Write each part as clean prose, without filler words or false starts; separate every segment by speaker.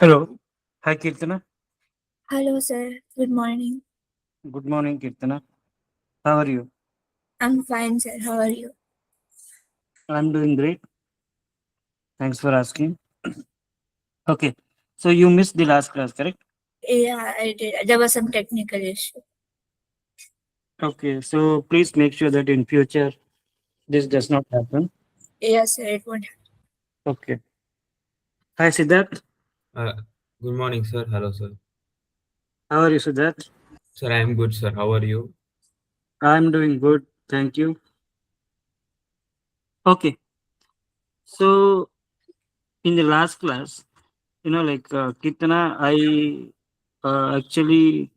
Speaker 1: Hello. Hi, Kirtana.
Speaker 2: Hello, sir. Good morning.
Speaker 1: Good morning, Kirtana. How are you?
Speaker 2: I'm fine, sir. How are you?
Speaker 1: I'm doing great. Thanks for asking. Okay. So you missed the last class, correct?
Speaker 2: Yeah, I did. There was some technical issue.
Speaker 1: Okay. So please make sure that in future this does not happen.
Speaker 2: Yes, sir. It won't.
Speaker 1: Okay. Hi, Siddharth.
Speaker 3: Uh, Good morning, sir. Hello, sir.
Speaker 1: How are you, Siddharth?
Speaker 3: Sir, I am good, sir. How are you?
Speaker 1: I'm doing good. Thank you. Okay. So in the last class, Kirtana, I actually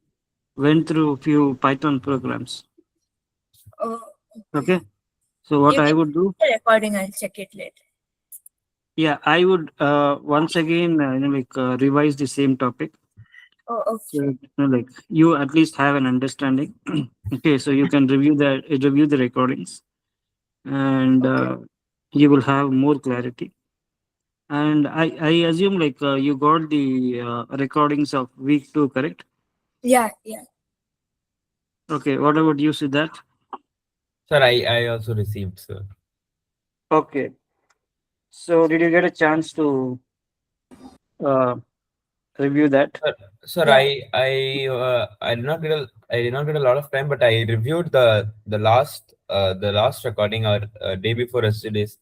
Speaker 1: went through few Python programs.
Speaker 2: Oh, okay.
Speaker 1: Okay. So what
Speaker 2: You
Speaker 1: I
Speaker 2: can
Speaker 1: would do,
Speaker 2: the recording. I'll check it later.
Speaker 1: yeah, I would once again revise the same topic.
Speaker 2: Oh,
Speaker 1: So
Speaker 2: okay.
Speaker 1: you at least have an understanding. Okay, so you can review the recordings, and
Speaker 2: Okay.
Speaker 1: you will have more clarity. And I assume you got the recordings of week 2, correct?
Speaker 2: Yeah, yeah.
Speaker 1: Okay, what about you, Siddharth?
Speaker 3: Sir, I also received, sir.
Speaker 1: Okay, so did you get a chance to uh, review that?
Speaker 3: Sir, sir,
Speaker 2: Yeah.
Speaker 3: I did not get a lot of time, but I reviewed the last recording or day before yesterday's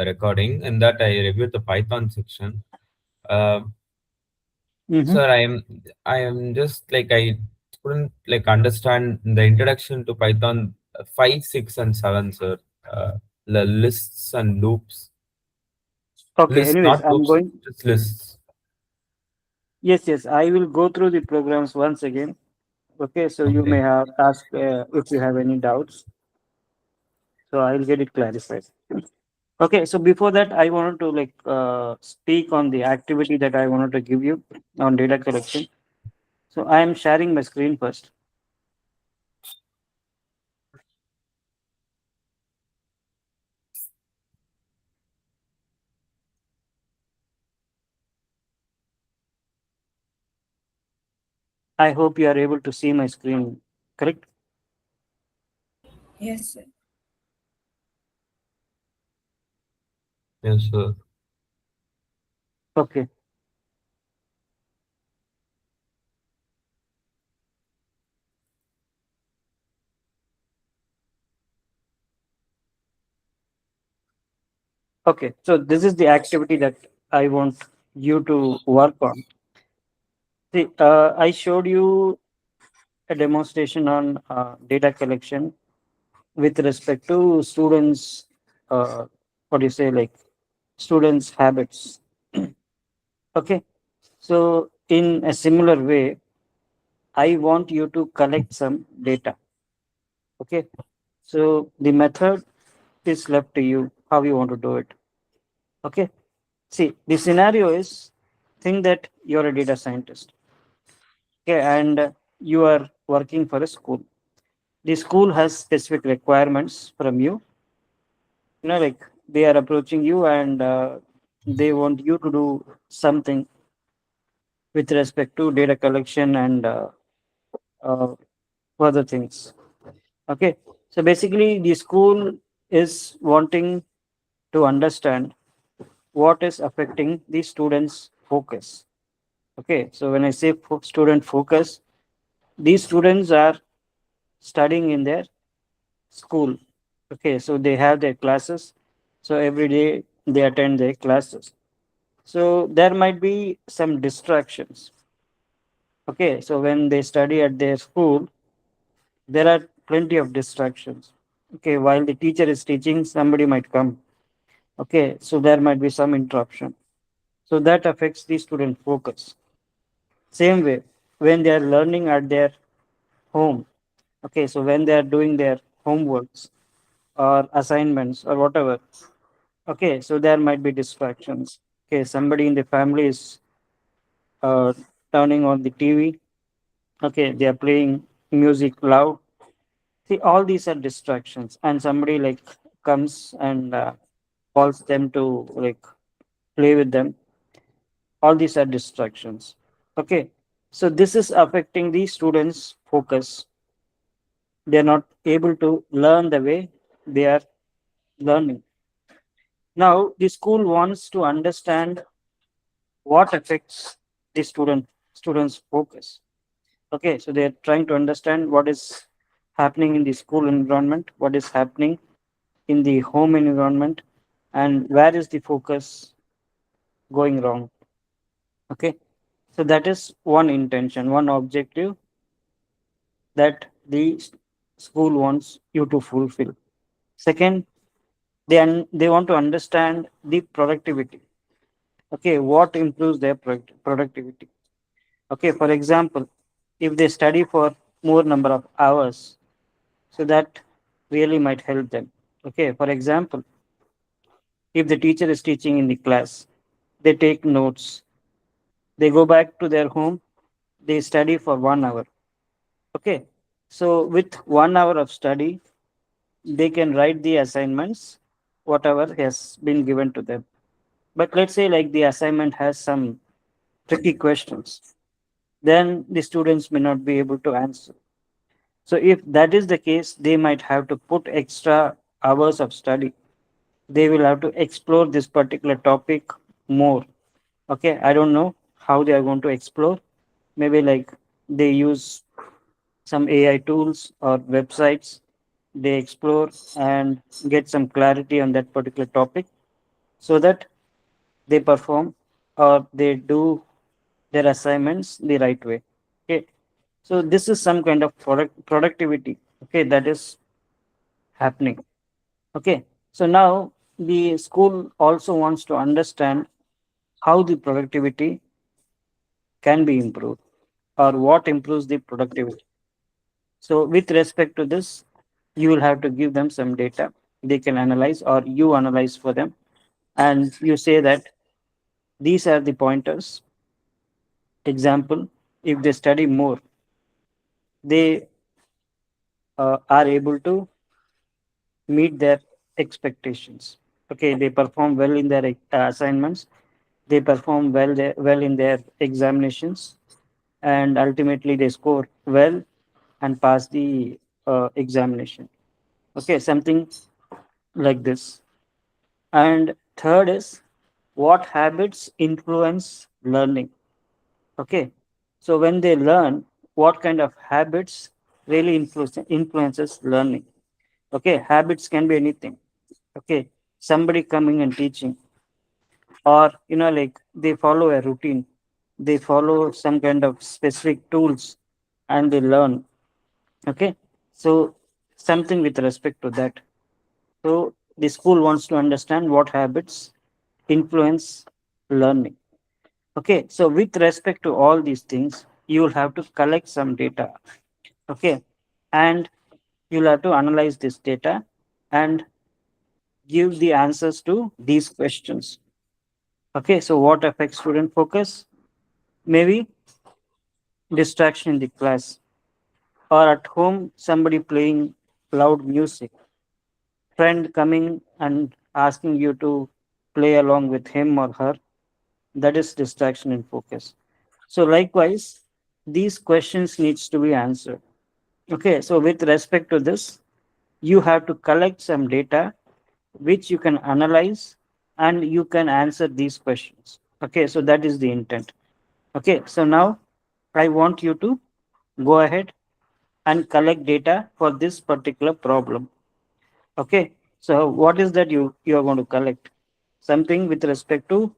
Speaker 3: recording, and that I reviewed the Python section. Uh,
Speaker 1: Mm-hmm.
Speaker 3: Sir, I am just like I couldn't like understand the introduction to Python 5, 6, and 7, sir. The lists and loops.
Speaker 1: Okay,
Speaker 3: Lists,
Speaker 1: anyways,
Speaker 3: not
Speaker 1: I'm
Speaker 3: loops,
Speaker 1: going.
Speaker 3: just lists.
Speaker 1: Yes, I will go through the programs once again. Okay, so you may
Speaker 3: Okay.
Speaker 1: have asked if you have any doubts. So I'll get it clarified. Okay, so before that, I wanted to speak on the activity that I wanted to give you on data collection. So I am sharing my screen first. I hope you are able to see my screen, correct?
Speaker 2: Yes, sir.
Speaker 3: Yes, sir.
Speaker 1: Okay, okay. So this is the activity that I want you to work on. See, I showed you a demonstration on data collection with respect to students, what do you say, like students' habits. Okay, so in a similar way, I want you to collect some data. Okay, so the method is left to you how you want to do it. Okay, see, the scenario is think that you're a data scientist. Okay, and you are working for a school. The school has specific requirements from you. Like they are approaching you and they want you to do something with respect to data collection and uh, further things. Okay, so basically the school is wanting to understand what is affecting the students focus. Okay, so when I say student focus, these students are studying in their school. Okay, so they have their classes, so every day they attend their classes. So there might be some distractions. Okay, so when they study at their school, there are plenty of distractions. Okay, while the teacher is teaching, somebody might come. Okay, so there might be some interruption. So that affects the student focus. Same way, when they are learning at their home. Okay, so when they are doing their homeworks or assignments or whatever. Okay, so there might be distractions. Okay, somebody in the family is uh, turning on the TV. Okay, they are playing music loud. See, all these are distractions, and somebody like comes and calls them to like play with them. All these are distractions. Okay. So this is affecting the students' focus. They are not able to learn the way they are learning. Now, the school wants to understand what affects the students' focus. Okay, so they are trying to understand what is happening in the school environment, what is happening in the home environment, and where is the focus going wrong. Okay, so that is one intention, one objective that the school wants you to fulfill. Second, they want to understand the productivity. Okay, what improves their productivity. Okay, for example, if they study for more number of hours, so that really might help them. Okay, for example, if the teacher is teaching in the class, they take notes, they go back to their home, they study for 1 hour. Okay, so with 1 hour of study, they can write the assignments, whatever has been given to them. But let's say like the assignment has some tricky questions, then the students may not be able to answer. So if that is the case, they might have to put extra hours of study. They will have to explore this particular topic more. Okay, I don't know how they are going to explore. Maybe like they use some AI tools or websites, they explore and get some clarity on that particular topic so that they perform or they do their assignments the right way. Okay, so this is some kind of productivity, okay, that is happening. Okay, so now the school also wants to understand how the productivity can be improved or what improves the productivity. So with respect to this, you will have to give them some data they can analyze or you analyze for them, and you say that these are the pointers. Example, if they study more, they are able to meet their expectations. Okay, they perform well in their assignments, they perform well in their examinations, and ultimately they score well and pass the examination. Okay, something like this. And third is what habits influence learning. Okay, so when they learn, what kind of habits really influences learning. Okay, habits can be anything. Okay, somebody coming and teaching, or like they follow a routine, they follow some kind of specific tools and they learn. Okay, so something with respect to that. So the school wants to understand what habits influence learning. Okay, so with respect to all these things, you will have to collect some data. Okay, and you'll have to analyze this data and give the answers to these questions. Okay, so what affects student focus? Maybe distraction in the class, or at home, somebody playing loud music, friend coming and asking you to play along with him or her. That is distraction in focus. So likewise, these questions needs to be answered. Okay, so with respect to this, you have to collect some data which you can analyze and you can answer these questions. Okay, so that is the intent. Okay, so now I want you to go ahead and collect data for this particular problem. Okay, so what is that you are going to collect? Something with respect to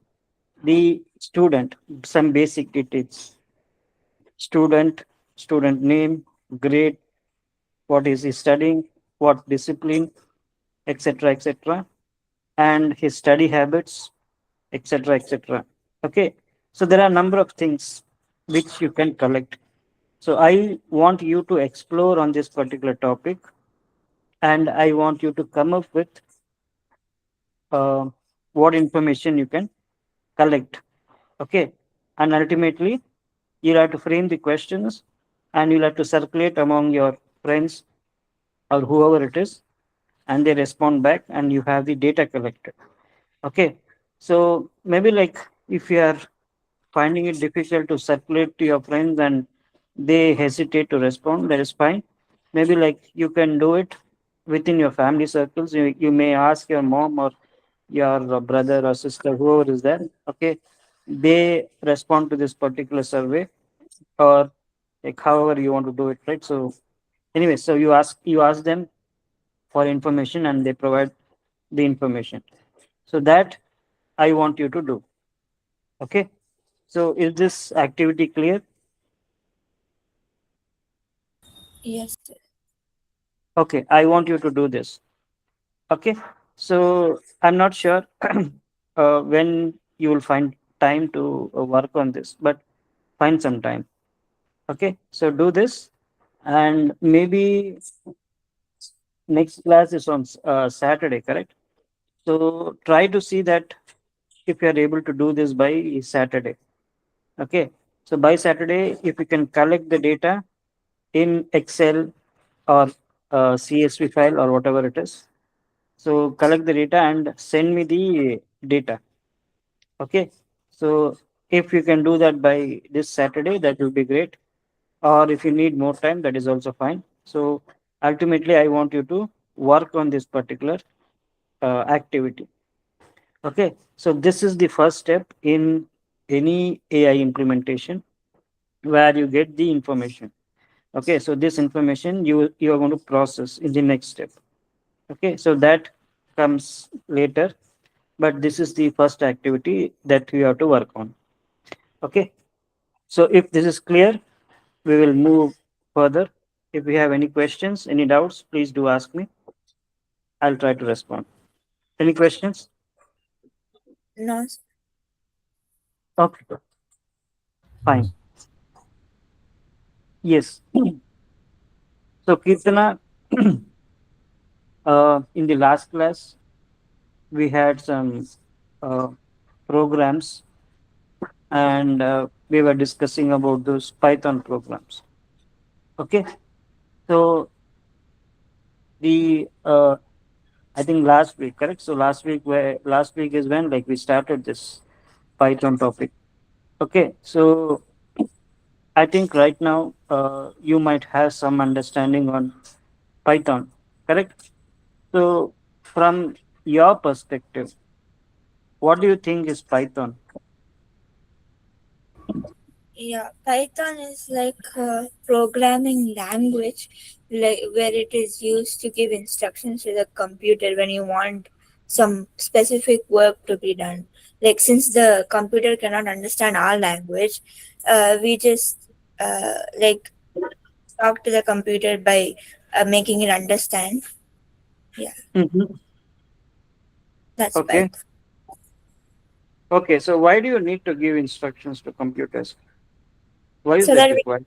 Speaker 1: the student, some basic details. Student, student name, grade, what is he studying, what discipline, etc., etc., and his study habits, etc., etc. Okay, so there are a number of things which you can collect. So I want you to explore on this particular topic, and I want you to come up with uh, what information you can collect. Okay, and ultimately you'll have to frame the questions and you'll have to circulate among your friends or whoever it is, and they respond back and you have the data collected. Okay, so maybe like if you are finding it difficult to circulate to your friends and they hesitate to respond, that is fine. Maybe like you can do it within your family circles. You may ask your mom or your brother or sister, whoever is there. Okay, they respond to this particular survey, or like however you want to do it, right? So anyway, so you ask them for information and they provide the information. So that I want you to do. Okay. So is this activity clear?
Speaker 2: Yes, sir.
Speaker 1: Okay, I want you to do this. Okay. So I'm not sure when you will find time to work on this, but find some time. Okay. So do this, and maybe next class is on Saturday, correct? So try to see that if you are able to do this by Saturday. Okay. So by Saturday, if you can collect the data in Excel or CSV file or whatever it is, so collect the data and send me the data. Okay. So if you can do that by this Saturday, that will be great. Or if you need more time, that is also fine. So ultimately, I want you to work on this particular activity. Okay. So this is the first step in any AI implementation where you get the information. Okay. So this information you are going to process in the next step. Okay. So that comes later, but this is the first activity that we have to work on. Okay. So if this is clear, we will move further. If you have any questions, any doubts, please do ask me. I'll try to respond. Any questions?
Speaker 2: No, sir.
Speaker 1: Okay, fine. Yes. So Kirtana, in the last class, we had some uh, programs, and we were discussing about those Python programs. Okay. So the I think last week, correct? So last week is when like we started this Python topic. Okay, so I think right now you might have some understanding on Python, correct? So from your perspective, what do you think is Python?
Speaker 2: Yeah, Python is like a programming language, like where it is used to give instructions to the computer when you want some specific work to be done. Like since the computer cannot understand our language, we just like talk to the computer by making it understand. Yeah,
Speaker 1: Mhm.
Speaker 2: that's
Speaker 1: Okay,
Speaker 2: Python.
Speaker 1: okay. So why do you need to give instructions to computers? Why is
Speaker 2: So
Speaker 1: that
Speaker 2: that
Speaker 1: required?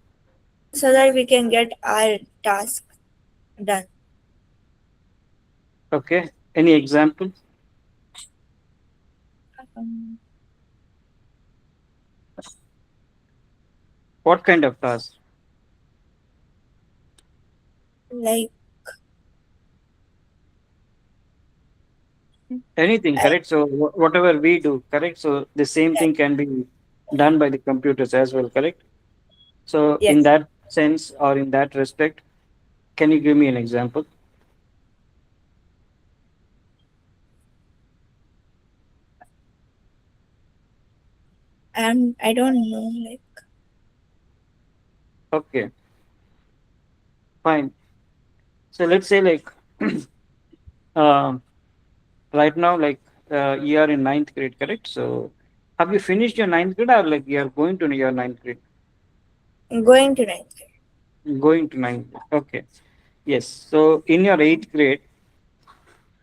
Speaker 2: we can get our task done.
Speaker 1: Okay. Any example?
Speaker 2: Um,
Speaker 1: What kind of task?
Speaker 2: like
Speaker 1: Anything,
Speaker 2: I,
Speaker 1: correct? So whatever we do, correct? So the same thing can be done by the computers as well, correct? So in
Speaker 2: yes,
Speaker 1: that sense or in that respect, can you give me an example?
Speaker 2: and I don't know like.
Speaker 1: Okay, fine. So let's say like um right now, like you are in ninth grade, correct? So have you finished your ninth grade or like you are going to your ninth grade?
Speaker 2: Going to ninth grade.
Speaker 1: Going to ninth grade. Okay. Yes. So in your eighth grade,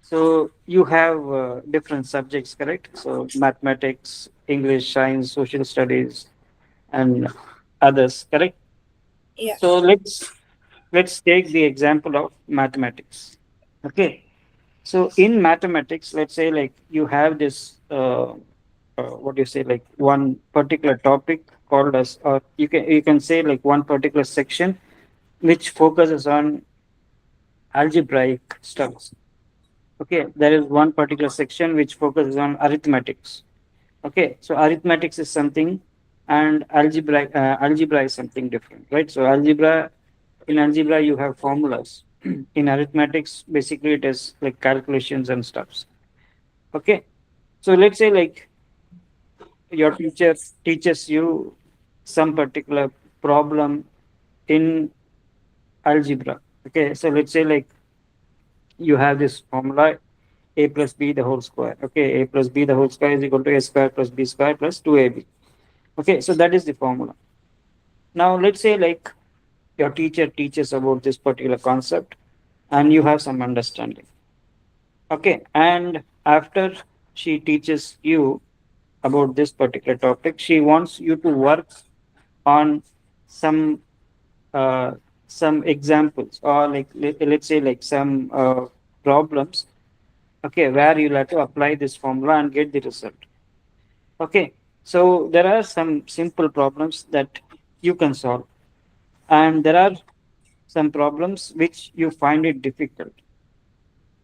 Speaker 1: so you have different subjects, correct? So mathematics, English, science, social studies, and others, correct?
Speaker 2: Yeah.
Speaker 1: So let's take the example of mathematics. Okay. So in mathematics, let's say like you have this what do you say, like one particular topic called as, or you can say like one particular section which focuses on algebraic stuff. Okay, there is one particular section which focuses on arithmetics. Okay, so arithmetics is something. and algebra is something different, right? So algebra you have formulas. In arithmetics, basically it is like calculations and stuffs. Okay, so let's say like your teacher teaches you some particular problem in algebra. Okay, so let's say like you have this formula a plus b the whole square. Okay, a plus b the whole square is equal to a square plus b square plus 2ab. Okay, so that is the formula. Now let's say like your teacher teaches about this particular concept and you have some understanding. Okay, and after she teaches you about this particular topic, she wants you to work on some uh, some examples, or like let's say like some problems, okay, where you'll have to apply this formula and get the result. Okay, so there are some simple problems that you can solve, and there are some problems which you find it difficult.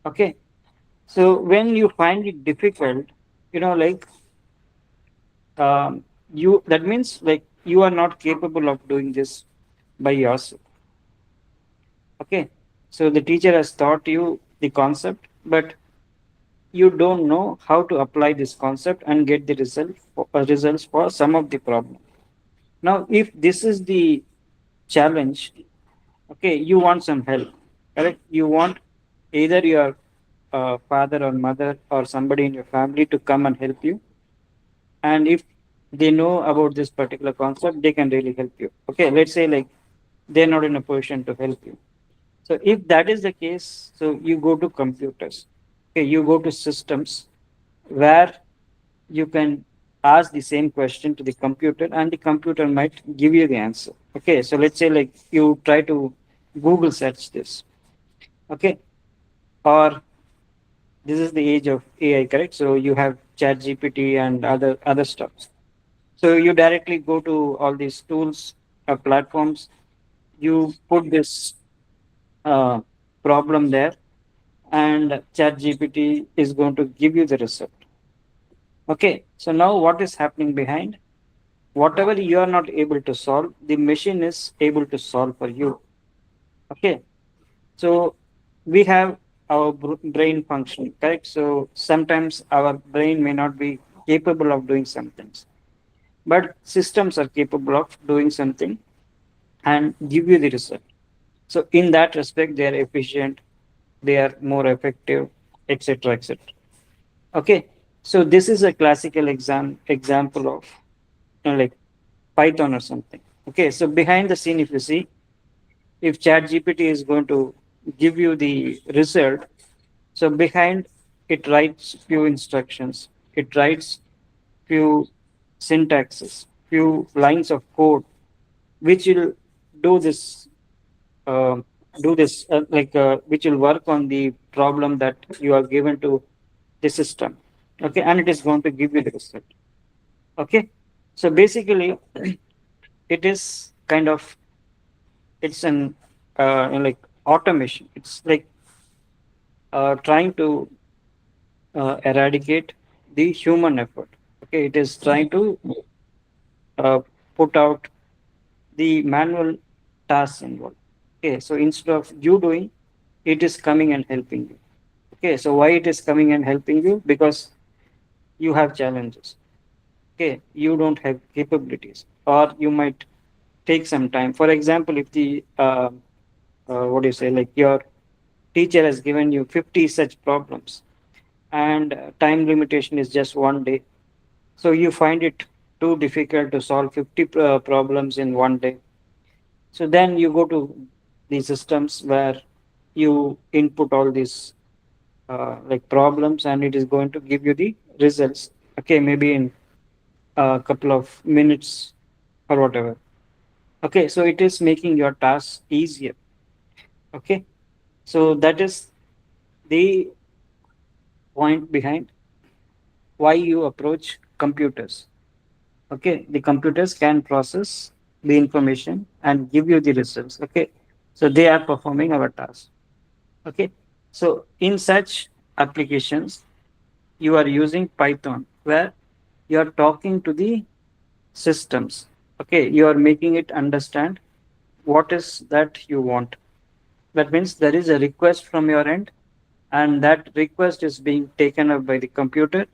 Speaker 1: Okay, so when you find it difficult, like you that means like you are not capable of doing this by yourself. Okay, so the teacher has taught you the concept, but you don't know how to apply this concept and get the results for some of the problem. Now if this is the challenge, okay, you want some help, correct? You want either your father or mother or somebody in your family to come and help you, and if they know about this particular concept, they can really help you. Okay, let's say like they're not in a position to help you. So if that is the case, so you go to computers. Okay, you go to systems where you can ask the same question to the computer and the computer might give you the answer. Okay, so let's say like you try to Google search this. Okay, or this is the age of AI, correct? So you have Chat GPT and other stuff. So you directly go to all these tools or platforms. You put this uh, problem there, and Chat GPT is going to give you the result. Okay, so now what is happening behind? Whatever you are not able to solve, the machine is able to solve for you. Okay, so we have our brain function, correct? So sometimes our brain may not be capable of doing some things, but systems are capable of doing something and give you the result. So in that respect, they are efficient, they are more effective, etc., etc. Okay, so this is a classical example of like Python or something. Okay, so behind the scene, if you see, if ChatGPT is going to give you the result, so behind it writes few instructions, it writes few syntaxes, few lines of code, which will do this, um which will work on the problem that you are given to the system. Okay, and it is going to give you the result. Okay, so basically, it is kind of it's an like automation. It's like trying to eradicate the human effort. Okay, it is trying to uh, put out the manual tasks involved. Okay, so instead of you doing, it is coming and helping you. Okay, so why it is coming and helping you? Because you have challenges. Okay, you don't have capabilities, or you might take some time. For example, if the what do you say, like your teacher has given you 50 such problems, and time limitation is just 1 day, so you find it too difficult to solve 50 problems in 1 day. So then you go to the systems where you input all these like problems, and it is going to give you the results, okay, maybe in a couple of minutes or whatever. Okay, so it is making your task easier. Okay, so that is the point behind why you approach computers. Okay, the computers can process the information and give you the results. Okay, so they are performing our task. Okay, so in such applications, you are using Python where you are talking to the systems. Okay, you are making it understand what is that you want. That means there is a request from your end, and that request is being taken up by the computer,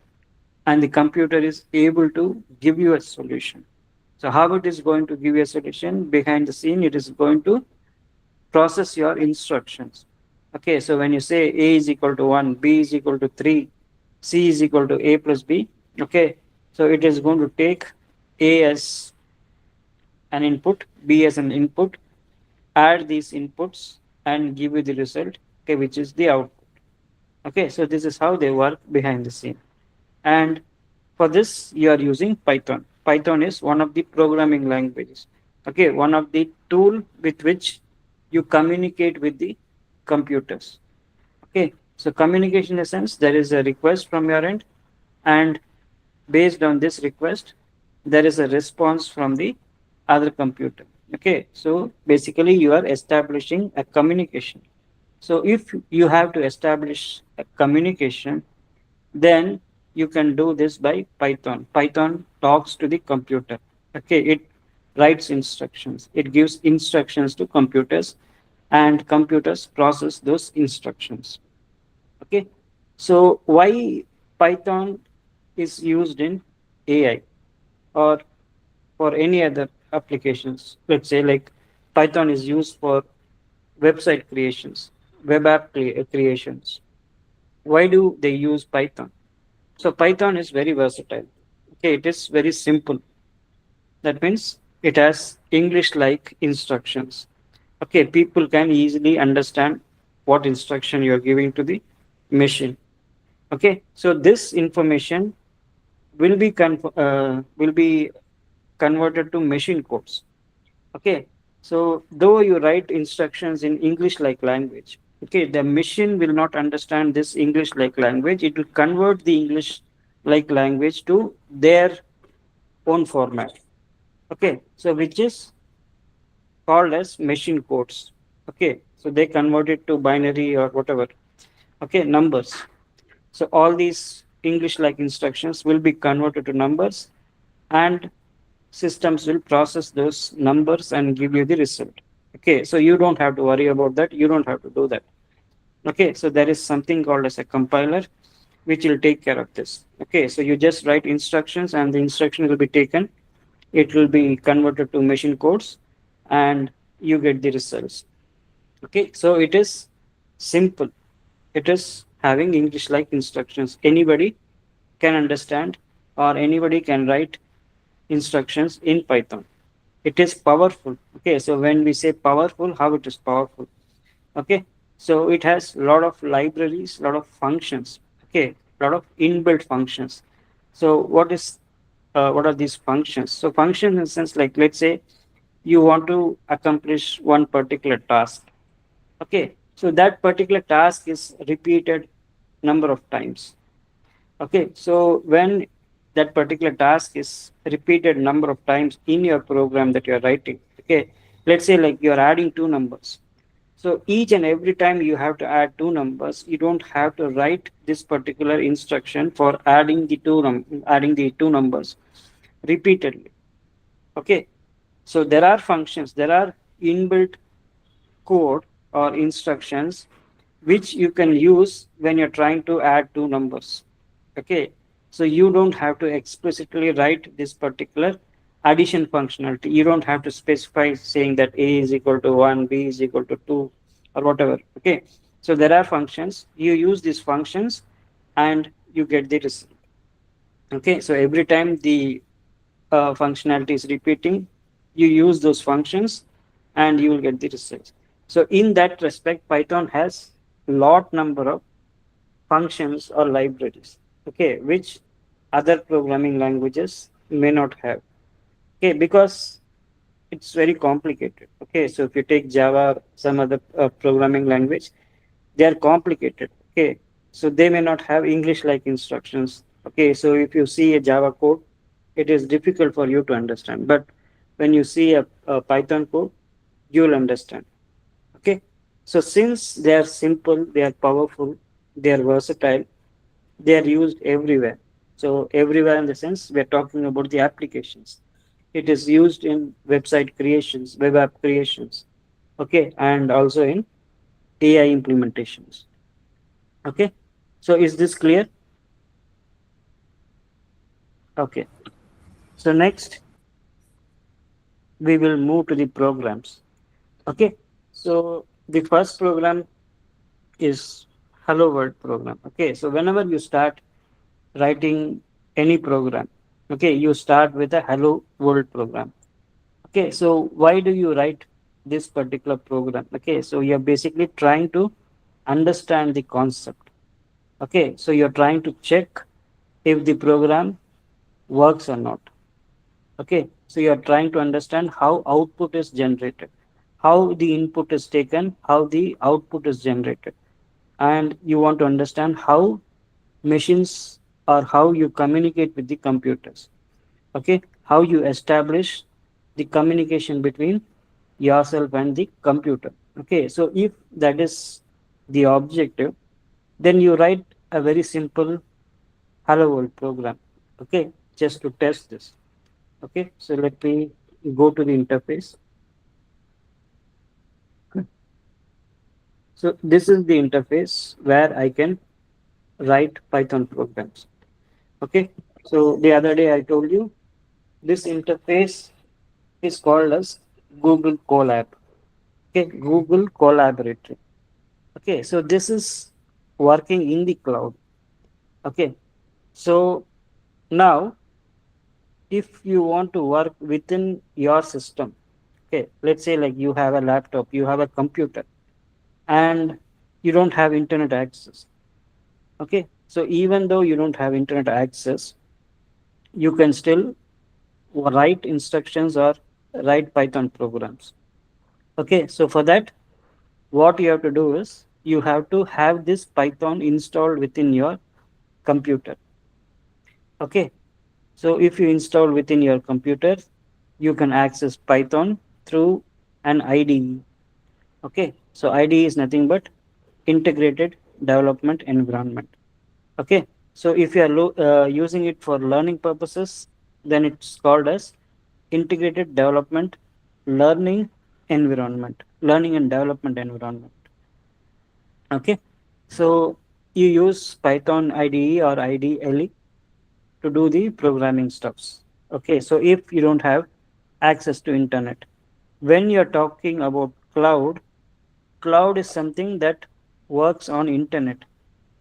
Speaker 1: and the computer is able to give you a solution. So how it is going to give you a solution behind the scene? It is going to process your instructions. Okay, so when you say a is equal to 1, b is equal to 3, c is equal to a plus b, okay, so it is going to take a as an input, b as an input, add these inputs and give you the result, okay, which is the output. Okay, so this is how they work behind the scene. And for this, you are using Python. Python is one of the programming languages. Okay, one of the tool with which you communicate with the computers. Okay, so communication in a sense, there is a request from your end, and based on this request, there is a response from the other computer. Okay, so basically, you are establishing a communication. So if you have to establish a communication, then you can do this by Python. Python talks to the computer. Okay, it writes instructions, it gives instructions to computers, and computers process those instructions. Okay, so why Python is used in AI or for any other applications? Let's say like Python is used for website creations, web app creations. Why do they use Python? So Python is very versatile. Okay, it is very simple. That means it has English-like instructions. Okay, people can easily understand what instruction you are giving to the machine. Okay, so this information will be converted to machine codes. Okay, so though you write instructions in English-like language, okay, the machine will not understand this English-like language. It will convert the English-like language to their own format. Okay, so which is called as machine codes. Okay, so they convert it to binary or whatever. Okay, numbers. So all these English like instructions will be converted to numbers, and systems will process those numbers and give you the result. Okay, so you don't have to worry about that. You don't have to do that. Okay, so there is something called as a compiler which will take care of this. Okay, so you just write instructions and the instruction will be taken, it will be converted to machine codes, and you get the results. Okay, so it is simple. It is having English like instructions. Anybody can understand, or anybody can write instructions in Python. It is powerful. Okay, so when we say powerful, how it is powerful? Okay, so it has a lot of libraries, a lot of functions. Okay, a lot of inbuilt functions. So what are these functions? So functions in the sense, like let's say you want to accomplish one particular task. Okay, so that particular task is repeated number of times. Okay, so when that particular task is repeated number of times in your program that you're writing, okay, let's say like you're adding two numbers. So each and every time you have to add two numbers, you don't have to write this particular instruction for adding the two numbers repeatedly. Okay, so there are functions, there are inbuilt code or instructions which you can use when you're trying to add two numbers. Okay, so you don't have to explicitly write this particular addition functionality. You don't have to specify saying that a is equal to 1, b is equal to 2, or whatever. Okay, so there are functions, you use these functions and you get the result. Okay, so every time the functionality is repeating, you use those functions and you will get the results. So in that respect, Python has lot number of functions or libraries, okay, which other programming languages may not have. Okay, because it's very complicated. Okay, so if you take Java or some other programming language, they are complicated. Okay, so they may not have English like instructions. Okay, so if you see a Java code, it is difficult for you to understand, but when you see a Python code, you will understand. Okay, so since they are simple, they are powerful, they are versatile, they are used everywhere. So everywhere in the sense we are talking about the applications. It is used in website creations, web app creations, okay, and also in AI implementations. Okay, so is this clear? Okay, so next we will move to the programs. Okay, so the first program is Hello World program. Okay, so whenever you start writing any program, okay, you start with a Hello World program. Okay, so why do you write this particular program? Okay, so you're basically trying to understand the concept. Okay, so you're trying to check if the program works or not. Okay, so you're trying to understand how output is generated, how the input is taken, how the output is generated, and you want to understand how machines or how you communicate with the computers. Okay, how you establish the communication between yourself and the computer. Okay, so if that is the objective, then you write a very simple hello world program. Okay, just to test this. Okay, so let me go to the interface. So this is the interface where I can write Python programs. Okay, so the other day I told you this interface is called as Google Colab. Okay, Google Collaboratory. Okay, so this is working in the cloud. Okay, so now if you want to work within your system, okay, let's say like you have a laptop, you have a computer, and you don't have internet access. Okay, so even though you don't have internet access, you can still write instructions or write Python programs. Okay, so for that, what you have to do is you have to have this Python installed within your computer. Okay, so if you install within your computer, you can access Python through an IDE. Okay, so IDE is nothing but integrated development environment. Okay, so if you are using it for learning purposes, then it's called as integrated development learning learning and development environment. Okay, so you use Python IDE or IDE to do the programming stuffs. Okay, so if you don't have access to internet, when you're talking about cloud is something that works on internet.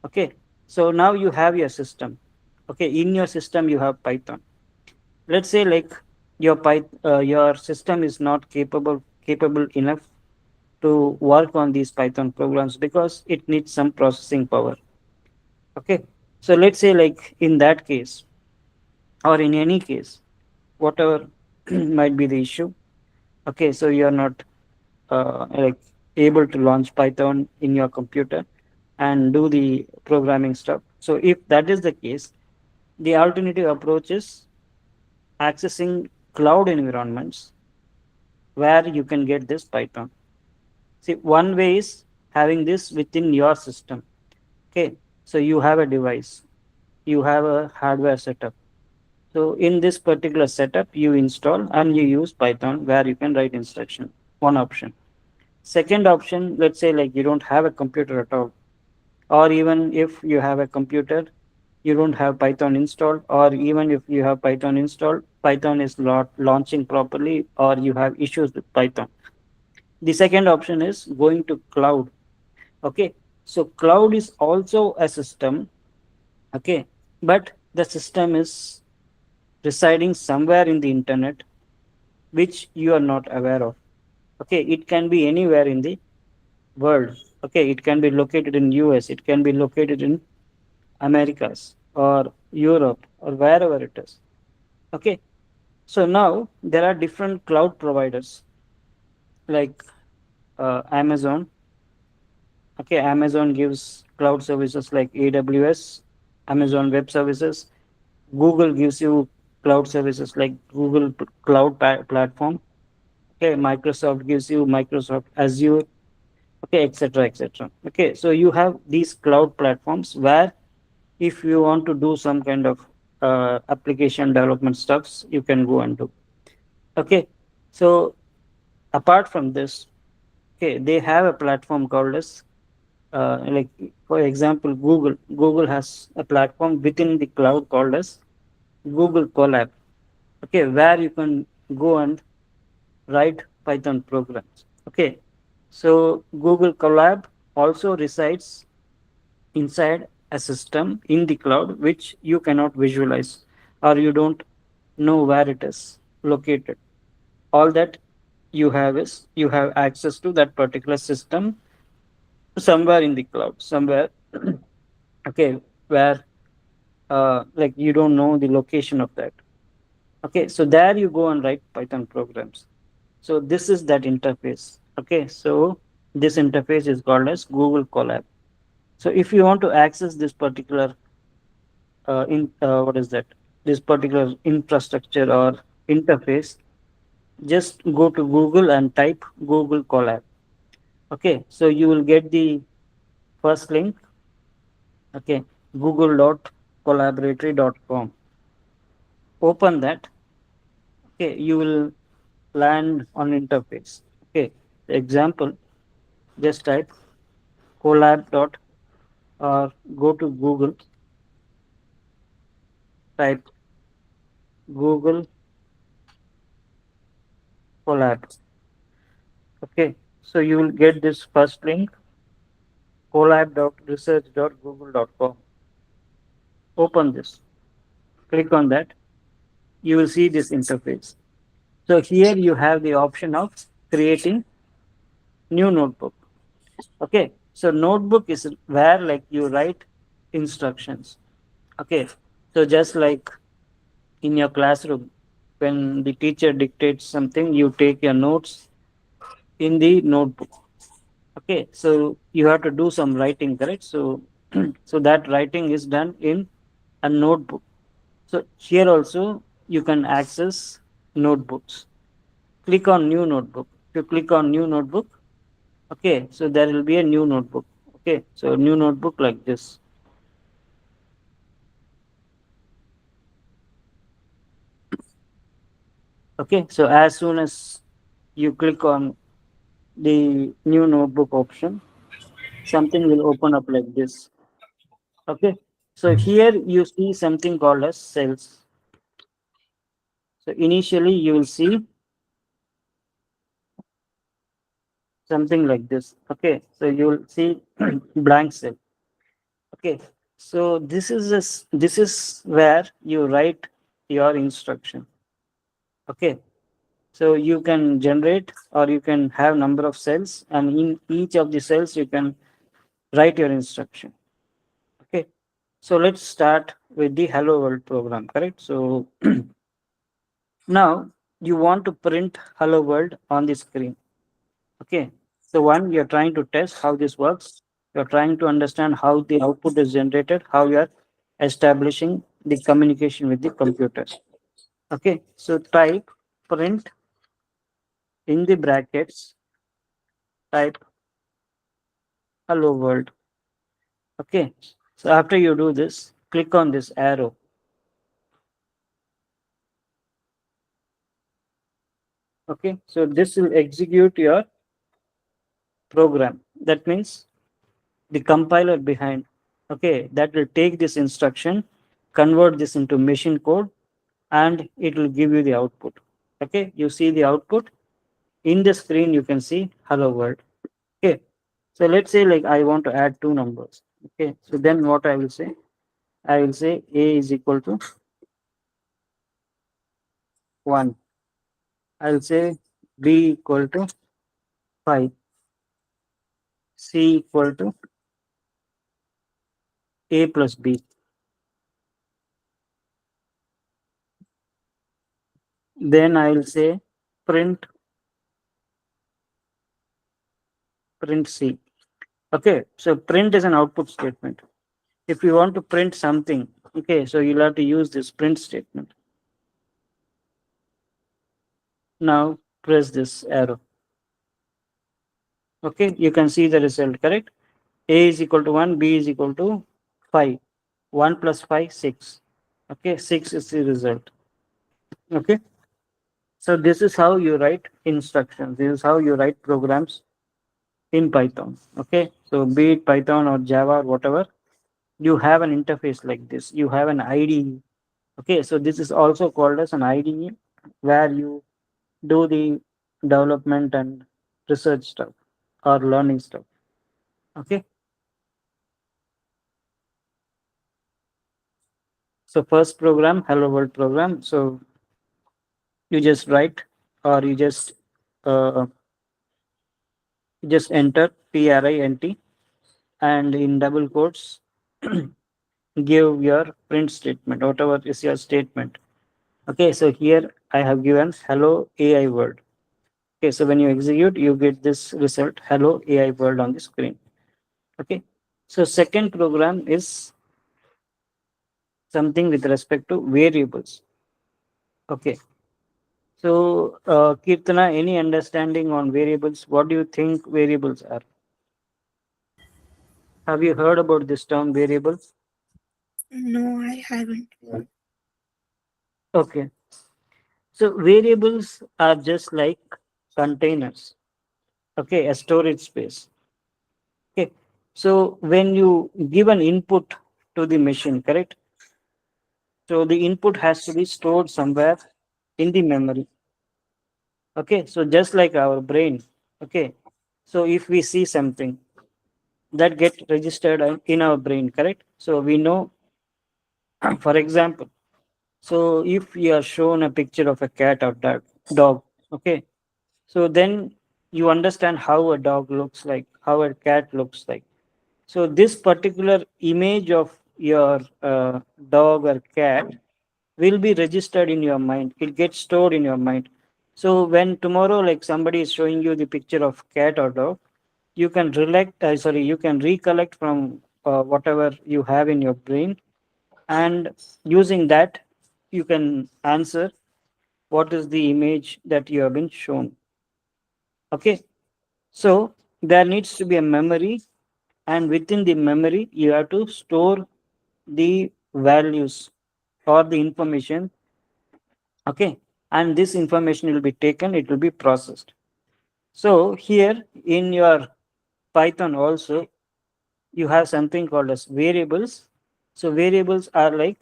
Speaker 1: Okay, so now you have your system. Okay, in your system you have Python. Let's say like your system is not capable enough to work on these Python programs because it needs some processing power. Okay, so let's say like in that case or in any case, whatever might be the issue. Okay, so you are not like able to launch Python in your computer and do the programming stuff. So if that is the case, the alternative approach is accessing cloud environments where you can get this Python. See, one way is having this within your system. Okay, so you have a device, you have a hardware setup. So in this particular setup, you install and you use Python where you can write instruction. One option. Second option, let's say like you don't have a computer at all, or even if you have a computer, you don't have Python installed, or even if you have Python installed, Python is not launching properly, or you have issues with Python. The second option is going to cloud. Okay, so cloud is also a system. Okay, but the system is residing somewhere in the internet which you are not aware of. Okay, it can be anywhere in the world. Okay, it can be located in US, it can be located in Americas or Europe or wherever it is. Okay, so now there are different cloud providers like Amazon. Okay, Amazon gives cloud services like AWS, Amazon Web Services. Google gives you cloud services like Google Cloud Platform. Okay, Microsoft gives you Microsoft Azure. Okay, etc., etc. Okay, so you have these cloud platforms where if you want to do some kind of application development stuffs, you can go and do. Okay, so apart from this, okay, they have a platform called as like for example, Google has a platform within the cloud called as Google Colab. Okay, where you can go and write Python programs. Okay, so Google Colab also resides inside a system in the cloud which you cannot visualize, or you don't know where it is located. All that you have is you have access to that particular system somewhere in the cloud, somewhere. Okay, where like you don't know the location of that. Okay, so there you go and write Python programs. So this is that interface. Okay, so this interface is called as Google Colab. So if you want to access this particular in what is that, this particular infrastructure or interface, just go to Google and type Google Colab. Okay, so you will get the first link. Okay, google.collaboratory.com. Open that. Okay, you will land on interface. Okay, example, just type collab dot, or go to Google, type Google Colab. Okay, so you will get this first link, collab.research.google.com. Open this, click on that, you will see this interface. So here you have the option of creating new notebook. Okay, so notebook is where like you write instructions. Okay, so just like in your classroom, when the teacher dictates something, you take your notes in the notebook. Okay, so you have to do some writing, correct? So so that writing is done in a notebook. So here also you can access notebooks. Click on new notebook. If you click on new notebook, okay, so there will be a new notebook. Okay, so new notebook like this. Okay, so as soon as you click on the new notebook option, something will open up like this. Okay, so here you see something called as cells. So initially you will see something like this. Okay, so you will see blank cell. Okay, so this is where you write your instruction. Okay, so you can generate or you can have number of cells, and in each of the cells you can write your instruction. Okay, so let's start with the hello world program, correct? So now you want to print hello world on the screen. Okay, so one, you're trying to test how this works. You're trying to understand how the output is generated, how you are establishing the communication with the computer. Okay, so type print in the brackets, type hello world. Okay, so after you do this, click on this arrow. Okay, so this will execute your program. That means the compiler behind, okay, that will take this instruction, convert this into machine code, and it will give you the output. Okay, you see the output in the screen, you can see hello world. Okay, so let's say like I want to add two numbers. Okay, so then what I will say, I will say a is equal to 1. I'll say b equal to 5, c equal to a plus b. Then I will say print c. Okay, so print is an output statement. If you want to print something, okay, so you'll have to use this print statement. Now press this arrow. Okay, you can see the result, correct? A is equal to 1, b is equal to 5. 1 plus 5, 6. Okay, 6 is the result. Okay, So this is how you write instructions. This is how you write programs in Python. Okay. So be it Python or Java or whatever, you have an interface like this. You have an IDE. Okay. So this is also called as an IDE where you do the development and research stuff or learning stuff. Okay. So first program, hello world program. So you just write or uh, you just enter print and in double quotes give your print statement, whatever is your statement. Okay, so here I have given hello AI world. Okay, so when you execute, you get this result hello AI world on the screen. Okay, so second program is something with respect to variables. Okay, so Kirtana, any understanding on variables? What do you think variables are? Have you heard about this term variables?
Speaker 2: No, I haven't.
Speaker 1: Okay, so variables are just like containers. Okay, a storage space. Okay, so when you give an input to the machine, correct? So the input has to be stored somewhere in the memory. Okay, so just like our brain. Okay, so if we see something that get registered in our brain, correct? So we know, for example, so if you are shown a picture of a cat or dog, okay, so then you understand how a dog looks like, how a cat looks like. So this particular image of your dog or cat will be registered in your mind. It gets stored in your mind. So when tomorrow, like somebody is showing you the picture of cat or dog, you can you can recollect from whatever you have in your brain, and using that, you can answer what is the image that you have been shown. Okay, so there needs to be a memory, and within the memory, you have to store the values or the information. Okay, and this information will be taken, it will be processed. So here in your Python also, you have something called as variables. So variables are like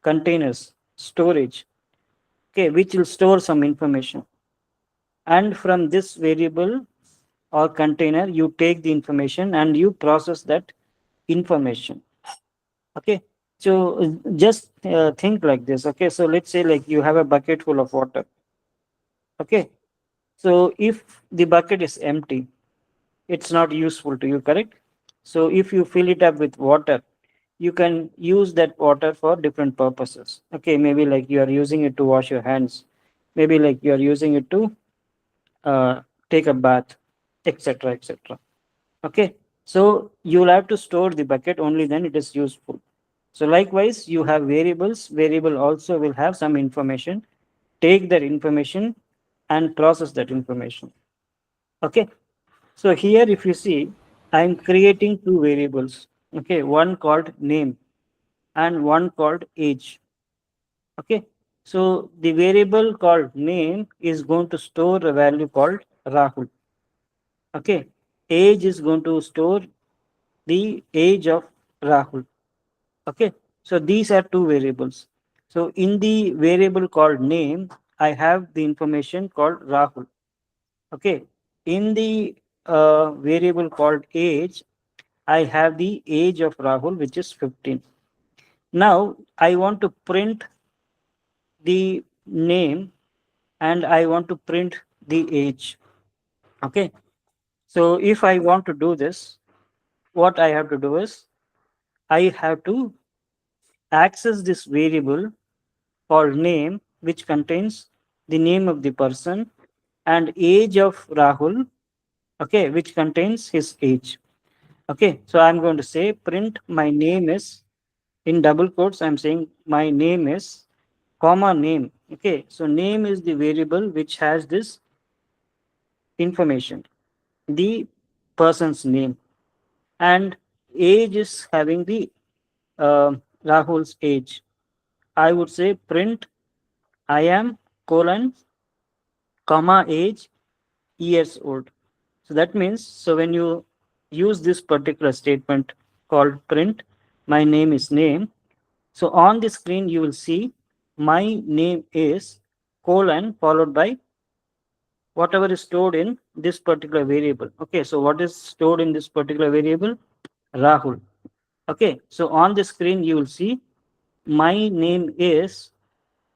Speaker 1: containers, storage, okay, which will store some information. And from this variable or container, you take the information and you process that information. Okay, so just think like this. Okay, so let's say like you have a bucket full of water. Okay, so if the bucket is empty, it's not useful to you, correct? So if you fill it up with water, you can use that water for different purposes. Okay, maybe like you are using it to wash your hands, maybe like you are using it to uh, take a bath, etc., etc. Okay, so you will have to store the bucket, only then it is useful. So likewise, you have variables. Variable also will have some information. Take that information and process that information. Okay, so here if you see, I'm creating two variables. Okay, one called name and one called age. Okay, so the variable called name is going to store a value called Rahul. Okay, age is going to store the age of Rahul. Okay, so these are two variables. So in the variable called name, I have the information called Rahul. Okay, in the variable called age, I have the age of Rahul, which is 15. Now I want to print the name and I want to print the age. Okay, so if I want to do this, what I have to do is I have to access this variable called name, which contains the name of the person, and age of Rahul, okay, which contains his age. Okay, so I'm going to say print my name is, in double quotes, I'm saying my name is, comma name. Okay, so name is the variable which has this information, the person's name, and age is having the Rahul's age. I would say print I am colon comma age years old. So that means, so when you use this particular statement called print, my name is name. So on the screen, you will see my name is colon followed by whatever is stored in this particular variable. Okay, so what is stored in this particular variable? Rahul. Okay, so on the screen, you will see my name is,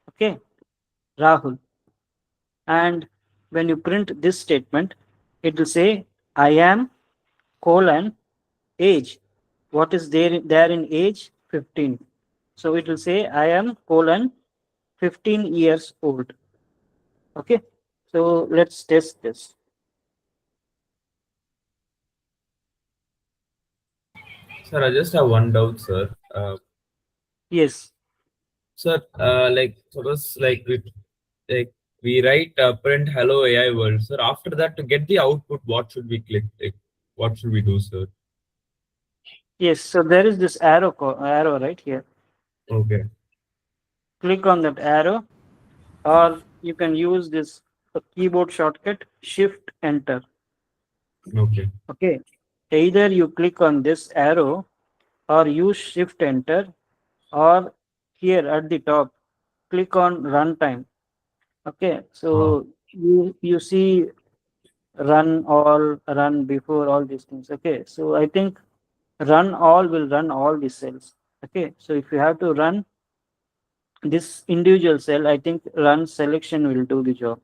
Speaker 1: okay, Rahul. And when you print this statement, it will say I am colon age. What is there in age? 15. So it will say I am colon 15 years old. Okay. So let's test this.
Speaker 3: Sir, I just have one doubt, sir.
Speaker 1: Yes.
Speaker 3: Sir, like suppose like we write print hello AI world. Sir, after that to get the output, what should we click? Like, what should we do, sir?
Speaker 1: Yes. So there is this arrow right here.
Speaker 3: Okay.
Speaker 1: Click on that arrow, or you can use this keyboard shortcut Shift Enter.
Speaker 3: Okay.
Speaker 1: Okay. Either you click on this arrow or use Shift Enter, or here at the top, click on Runtime. Okay.
Speaker 3: Ah,
Speaker 1: So you see run all, run before, all these things. Okay. So I think run all will run all the cells. Okay. So if you have to run this individual cell, I think run selection will do the job.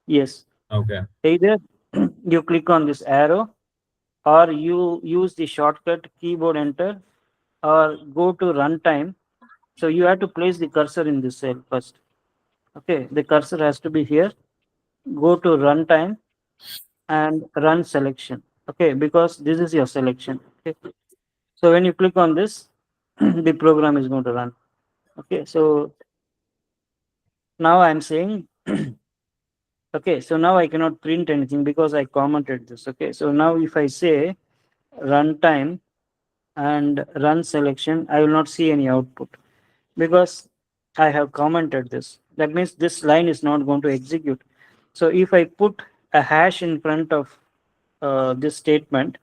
Speaker 1: Yes.
Speaker 3: okay.
Speaker 1: Either you click on this arrow, or you use the shortcut keyboard enter, or go to runtime. So you have to place the cursor in this cell first. Okay, the cursor has to be here. Go to runtime and run selection. Okay, because this is your selection. Okay, so when you click on this, the program is going to run. Okay, so now I'm saying, okay, so now I cannot print anything because I commented this. Okay, so now if I say runtime and run selection, I will not see any output because I have commented this. That means this line is not going to execute. So if I put a hash in front of this statement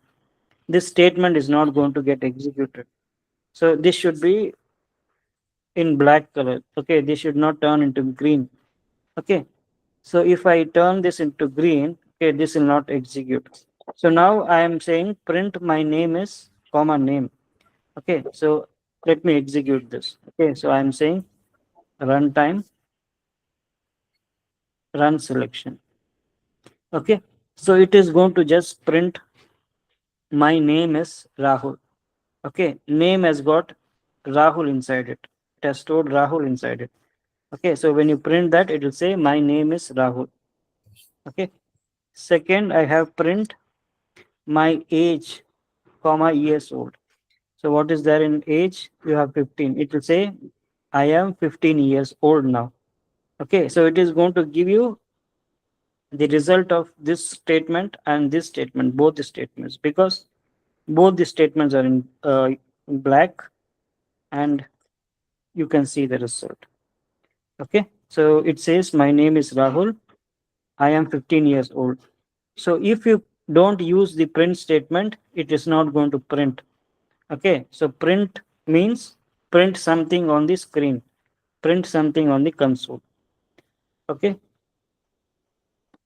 Speaker 1: is not going to get executed. So this should be in black color. Okay, this should not turn into green. Okay, so if I turn this into green, okay, this will not execute. So now I am saying print my name is comma name. Okay, so let me execute this. Okay, so I am saying runtime run selection. Okay, so it is going to just print my name is Rahul. Okay, name has got Rahul inside it. It has stored Rahul inside it. Okay, so when you print that, it will say my name is Rahul. Okay, second, I have print my age, comma years old. So what is there in age? You have 15. It will say I am 15 years old now. Okay, so it is going to give you the result of this statement and this statement, both the statements, because both the statements are in black, and you can see the result. Okay, so it says my name is Rahul, I am 15 years old. So if you don't use the print statement, it is not going to print. Okay, so print means print something on the screen, print something on the console. Okay,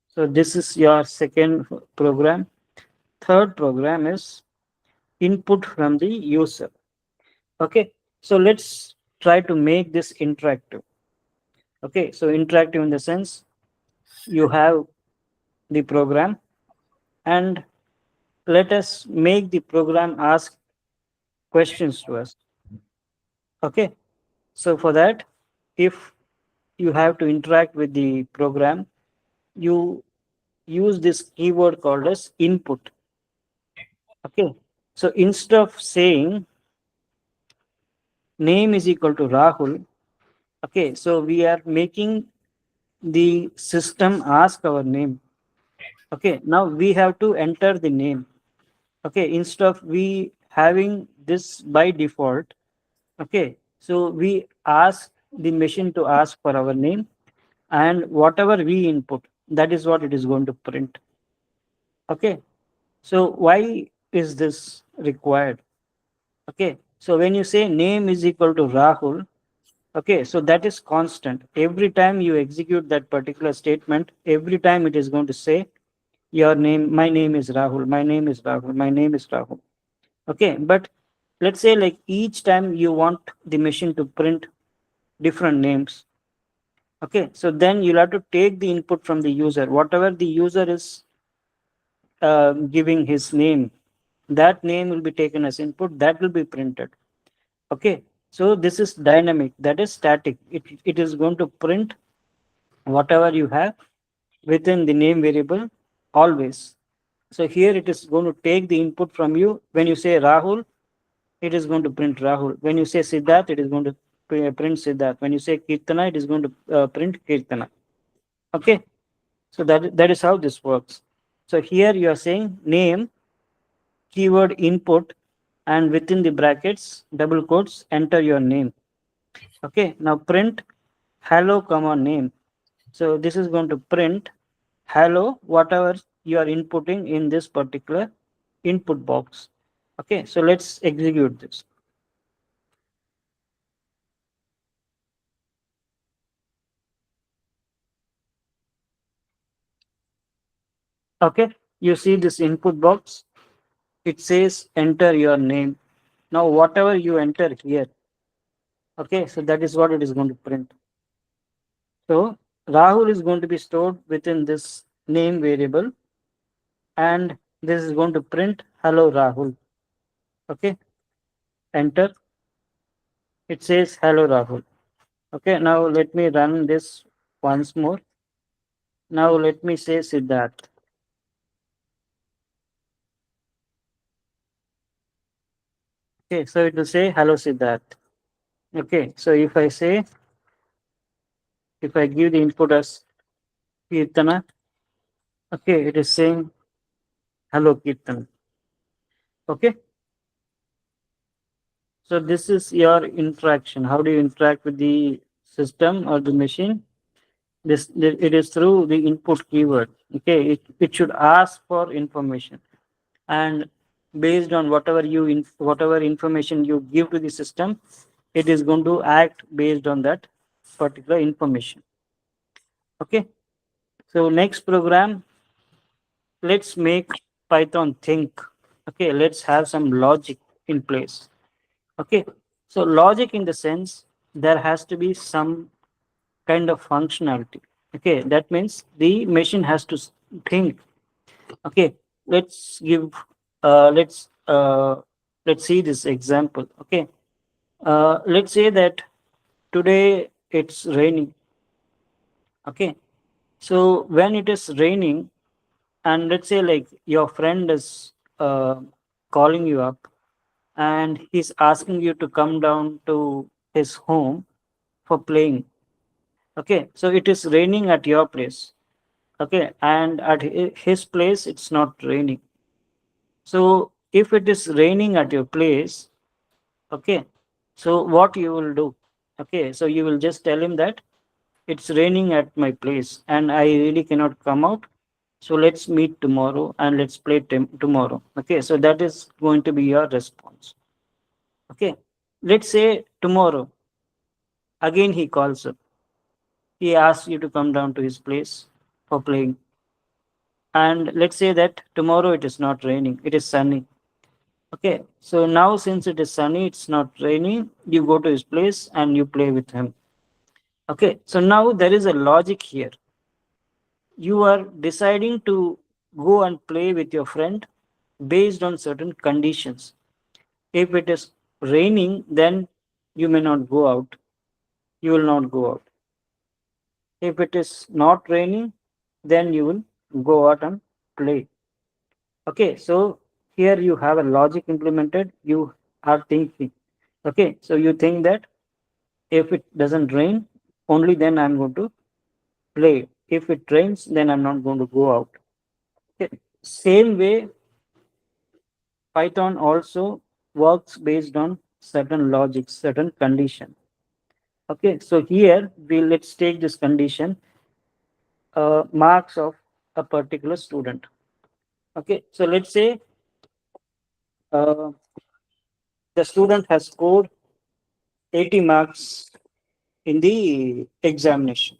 Speaker 1: so this is your second program. Third program is input from the user. Okay, so let's try to make this interactive. Okay, so interactive in the sense you have the program, and let us make the program ask questions to us. Okay, so for that, if you have to interact with the program, you use this keyword called as input. Okay, so instead of saying name is equal to Rahul, okay, so we are making the system ask our name. Okay, now we have to enter the name. Okay, instead of we having this by default, okay, so we ask the machine to ask for our name, and whatever we input, That is what it is going to print. Okay. So why is this required? Okay. So when you say name is equal to Rahul, okay, so that is constant. Every time you execute that particular statement, every time it is going to say your name, my name is Rahul, my name is Rahul, my name is Rahul. Okay, but let's say like each time you want the machine to print different names. Okay, so then you'll have to take the input from the user, whatever the user is giving his name, that name will be taken as input, that will be printed. Okay, so this is dynamic, that is static. It is going to print whatever you have within the name variable always. So here it is going to take the input from you. When you say Rahul, it is going to print Rahul. When you say Siddharth, it is going to print Siddharth. When you say Kirtana, it is going to print Kirtana. Okay, so that is how this works. So here you are saying name, keyword input, and within the brackets, double quotes, enter your name. Okay, now print hello, comma name. So this is going to print hello, whatever you are inputting in this particular input box. Okay, so let's execute this. Okay, you see this input box, it says enter your name. Now whatever you enter here, okay, so that is what it is going to print. So Rahul is going to be stored within this name variable, and this is going to print hello Rahul. Okay, enter, it says hello Rahul. Okay, now let me run this once more. Now let me say Siddharth. Okay, so it will say hello Siddharth. Okay, so if I give the input as Kirtana, okay, it is saying hello Kirtana. Okay, so this is your interaction. How do you interact with the system or the machine? It is through the input keyword. Okay, it should ask for information, and based on whatever information you give to the system, it is going to act based on that particular information. Okay, so next program, let's make Python think. Okay, let's have some logic in place. Okay, so logic in the sense there has to be some kind of functionality. Okay, that means the machine has to think. Okay, let's give let's see this example. Okay, let's say that today it's raining. Okay, so when it is raining, and let's say like your friend is calling you up, and he's asking you to come down to his home for playing. Okay, so it is raining at your place. Okay, and at his place it's not raining. So if it is raining at your place, okay, so what you will do? Okay, so you will just tell him that it's raining at my place and I really cannot come out, so let's meet tomorrow and let's play tomorrow. Okay, so that is going to be your response. Okay, let's say tomorrow again he calls up, he asks you to come down to his place for playing, and let's say that tomorrow it is not raining, it is sunny. Okay, so now since it is sunny, it's not raining, you go to his place and you play with him. Okay, so now there is a logic here. You are deciding to go and play with your friend based on certain conditions. If it is raining, then you may not go out. You will not go out. If it is not raining, then you will go out and play. Okay, so here you have a logic implemented. You are thinking. Okay, so you think that if it doesn't rain, only then I'm going to play. If it rains, then I'm not going to go out. Okay. Same way, Python also works based on certain logic, certain condition. Okay, so here let's take this condition. marks of a particular student. Okay, so let's say uh, the student has scored 80 marks in the examination.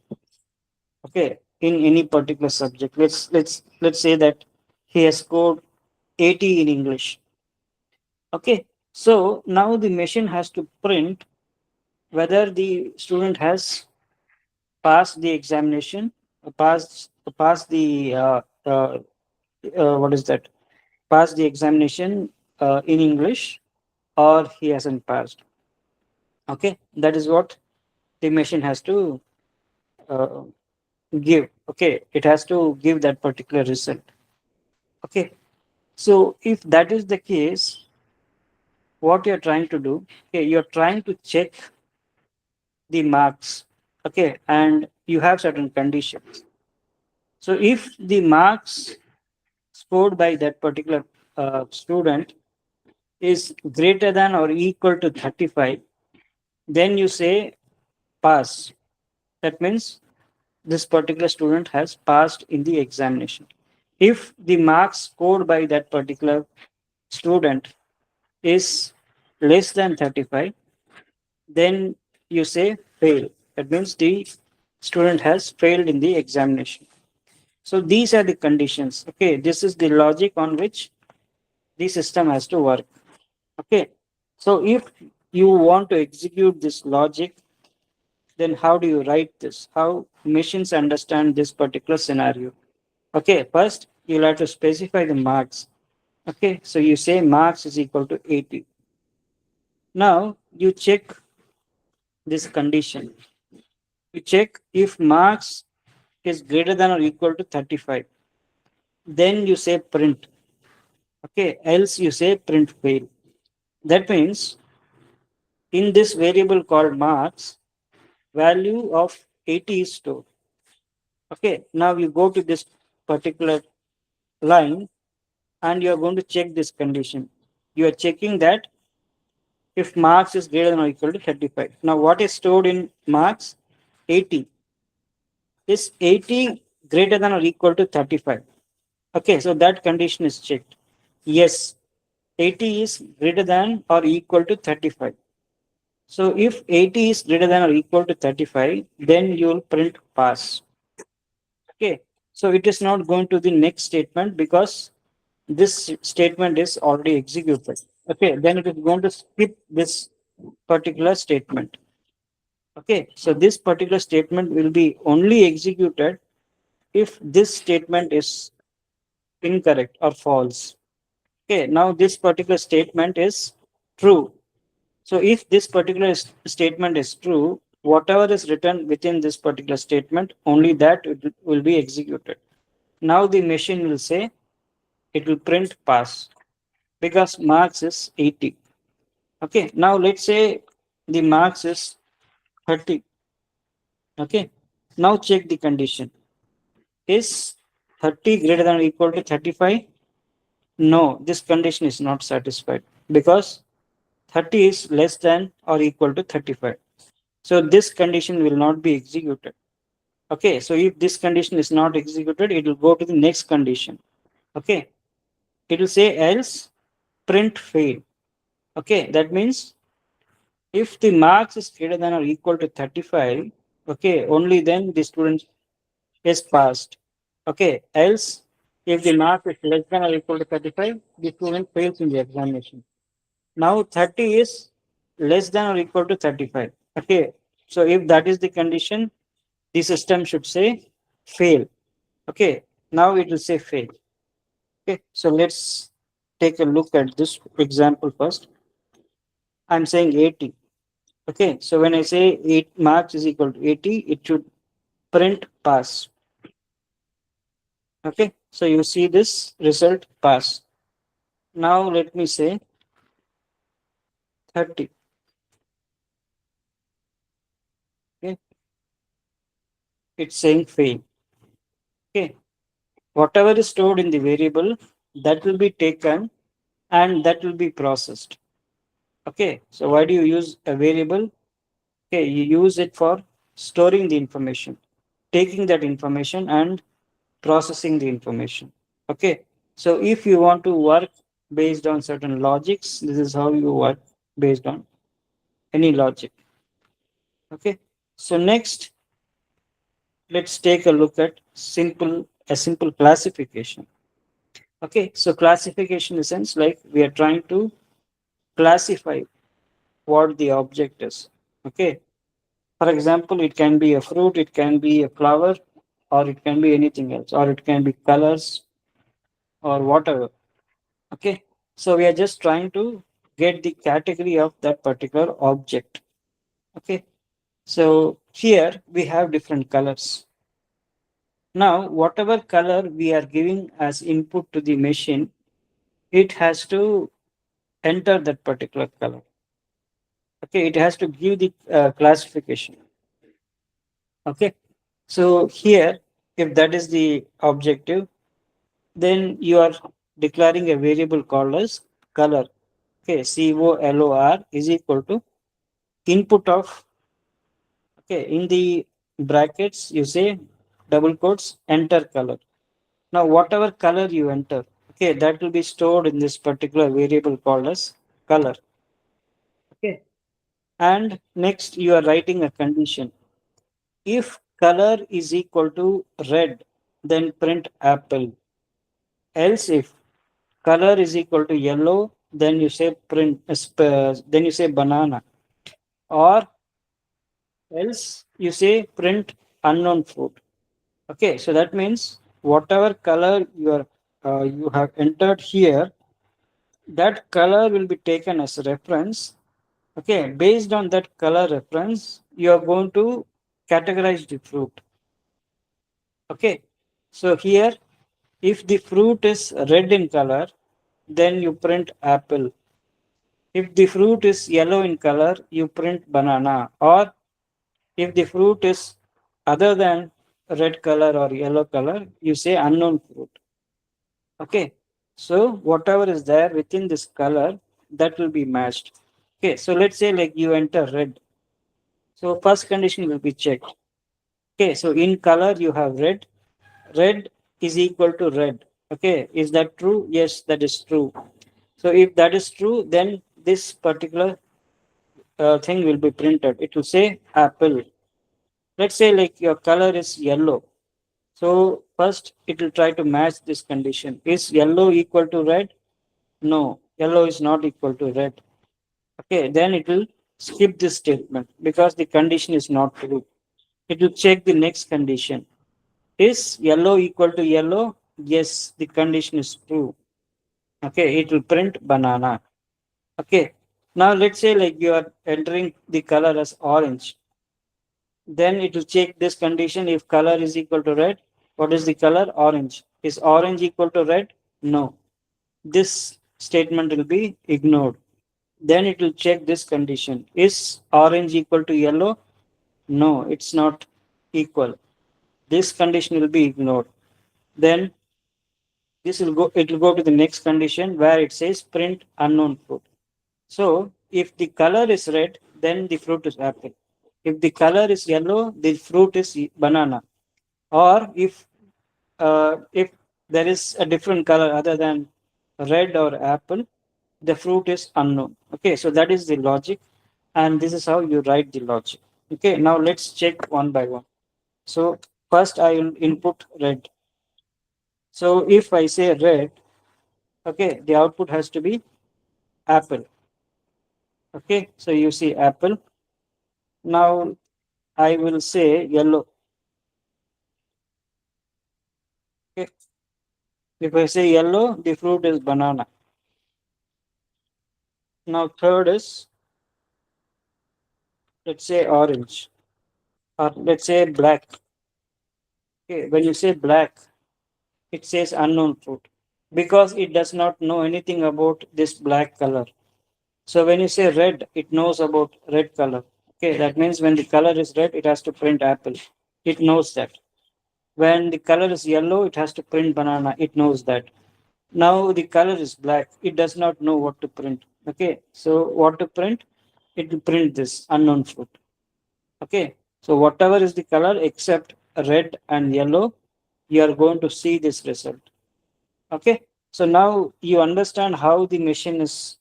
Speaker 1: Okay, in any particular subject. Let's say that he has scored 80 in English. Okay, so now the machine has to print whether the student has passed the examination, passed the what is that? Passed the examination in English, or he hasn't passed. Okay, that is what the machine has to uh, give. Okay, it has to give that particular result. Okay, so if that is the case, what you're trying to do, okay, you're trying to check the marks. Okay, and you have certain conditions. So if the marks scored by that particular student is greater than or equal to 35, then you say pass. That means this particular student has passed in the examination. If the marks scored by that particular student is less than 35, then you say fail. That means the student has failed in the examination. So these are the conditions. Okay, this is the logic on which the system has to work. Okay, so if you want to execute this logic, then how do you write this? How machines understand this particular scenario? Okay, first you'll have to specify the marks. Okay, so you say marks is equal to 80. Now you check this condition. You check if marks is greater than or equal to 35. Then you say print. Okay, else you say print fail. That means in this variable called marks, value of 80 is stored. Okay, now you go to this particular line and you are going to check this condition. You are checking that if marks is greater than or equal to 35. Now, what is stored in marks? 80. Is 80 greater than or equal to 35? Okay, so that condition is checked. Yes, 80 is greater than or equal to 35. So if 80 is greater than or equal to 35, then you will print pass. Okay, so it is not going to the next statement because this statement is already executed. Okay, then it is going to skip this particular statement. Okay, so this particular statement will be only executed if this statement is incorrect or false. Okay, now this particular statement is true. So if this particular statement is true, whatever is written within this particular statement, only that will be executed. Now the machine will say it will print pass because marks is 80. Okay, now let's say the marks is 30. Okay, now check the condition. Is 30 greater than or equal to 35? No, this condition is not satisfied because 30 is less than or equal to 35. So this condition will not be executed. Okay, so if this condition is not executed, it will go to the next condition. Okay, it will say else print fail. Okay, that means if the marks is greater than or equal to 35, okay, only then the student is passed. Okay, else if the mark is less than or equal to 35, the student fails in the examination. Now 30 is less than or equal to 35. Okay, so if that is the condition, the system should say fail. Okay, now it will say fail. Okay, so let's take a look at this example first. I'm saying 80. Okay, so when I say 8 marks is equal to 80, it should print pass. Okay, so you see this result pass. Now let me say 30. Okay, it's saying fail. Okay, whatever is stored in the variable that will be taken and that will be processed. Okay, so why do you use a variable? Okay, you use it for storing the information. taking that information and processing the information. Okay. So if you want to work based on certain logics, this is how you work based on any logic. Okay. So next, let's take a look at a simple classification. Okay. So classification in the sense like we are trying to classify what the object is. Okay. For example, it can be a fruit, it can be a flower, or it can be anything else, or it can be colors or whatever. Okay. So we are just trying to get the category of that particular object. Okay. So here we have different colors. Now, whatever color we are giving as input to the machine, it has to enter that particular color. Okay. It has to give the classification. Okay. So here, if that is the objective, then you are declaring a variable called as color. Okay, color is equal to input of, okay, in the brackets you say double quotes enter color. Now whatever color you enter, okay, that will be stored in this particular variable called as color. Okay, and next you are writing a condition. If color is equal to red, then print apple. Else if color is equal to yellow, then you say then you say banana, or else you say print unknown fruit. Okay, so that means whatever color you have entered here, that color will be taken as a reference. Okay, based on that color reference, you are going to categorize the fruit. Okay, so here, if the fruit is red in color, then you print apple. If the fruit is yellow in color, you print banana. Or if the fruit is other than red color or yellow color, you say unknown fruit. Okay. So whatever is there within this color, that will be matched. Okay. So let's say like you enter red. So first condition will be checked. Okay. So in color you have red. Red is equal to red. Okay. Is that true? Yes, that is true. So if that is true, then this particular thing will be printed. It will say apple. Let's say like your color is yellow. So first it will try to match this condition. Is yellow equal to red? No, yellow is not equal to red. Okay, then it will skip this statement because the condition is not true. It will check the next condition. Is yellow equal to yellow? Yes, the condition is true. Okay, it will print banana. Okay, now let's say like you are entering the color as orange. Then it will check this condition. If color is equal to red, what is the color? Orange. Is orange equal to red? No. This statement will be ignored. Then it will check this condition. Is orange equal to yellow? No, it's not equal. This condition will be ignored. Then it will go to the next condition where it says print unknown fruit. So if the color is red, then the fruit is apple. If the color is yellow, the fruit is banana. Or if there is a different color other than red or apple, the fruit is unknown. Okay, so that is the logic, and this is how you write the logic. Okay, now let's check one by one. So first I will input red. So if I say red, okay, the output has to be apple. Okay, so you see apple. Now I will say yellow. Okay, if I say yellow, the fruit is banana. Now third is, let's say orange, or let's say black. Okay, when you say black, it says unknown fruit because it does not know anything about this black color. So when you say red, it knows about red color. Okay, that means when the color is red, it has to print apple. It knows that. When the color is yellow, it has to print banana. It knows that. Now the color is black. It does not know what to print. Okay, so what to print? It will print this unknown fruit. Okay, so whatever is the color except red and yellow, you are going to see this result. Okay, so now you understand how the machine is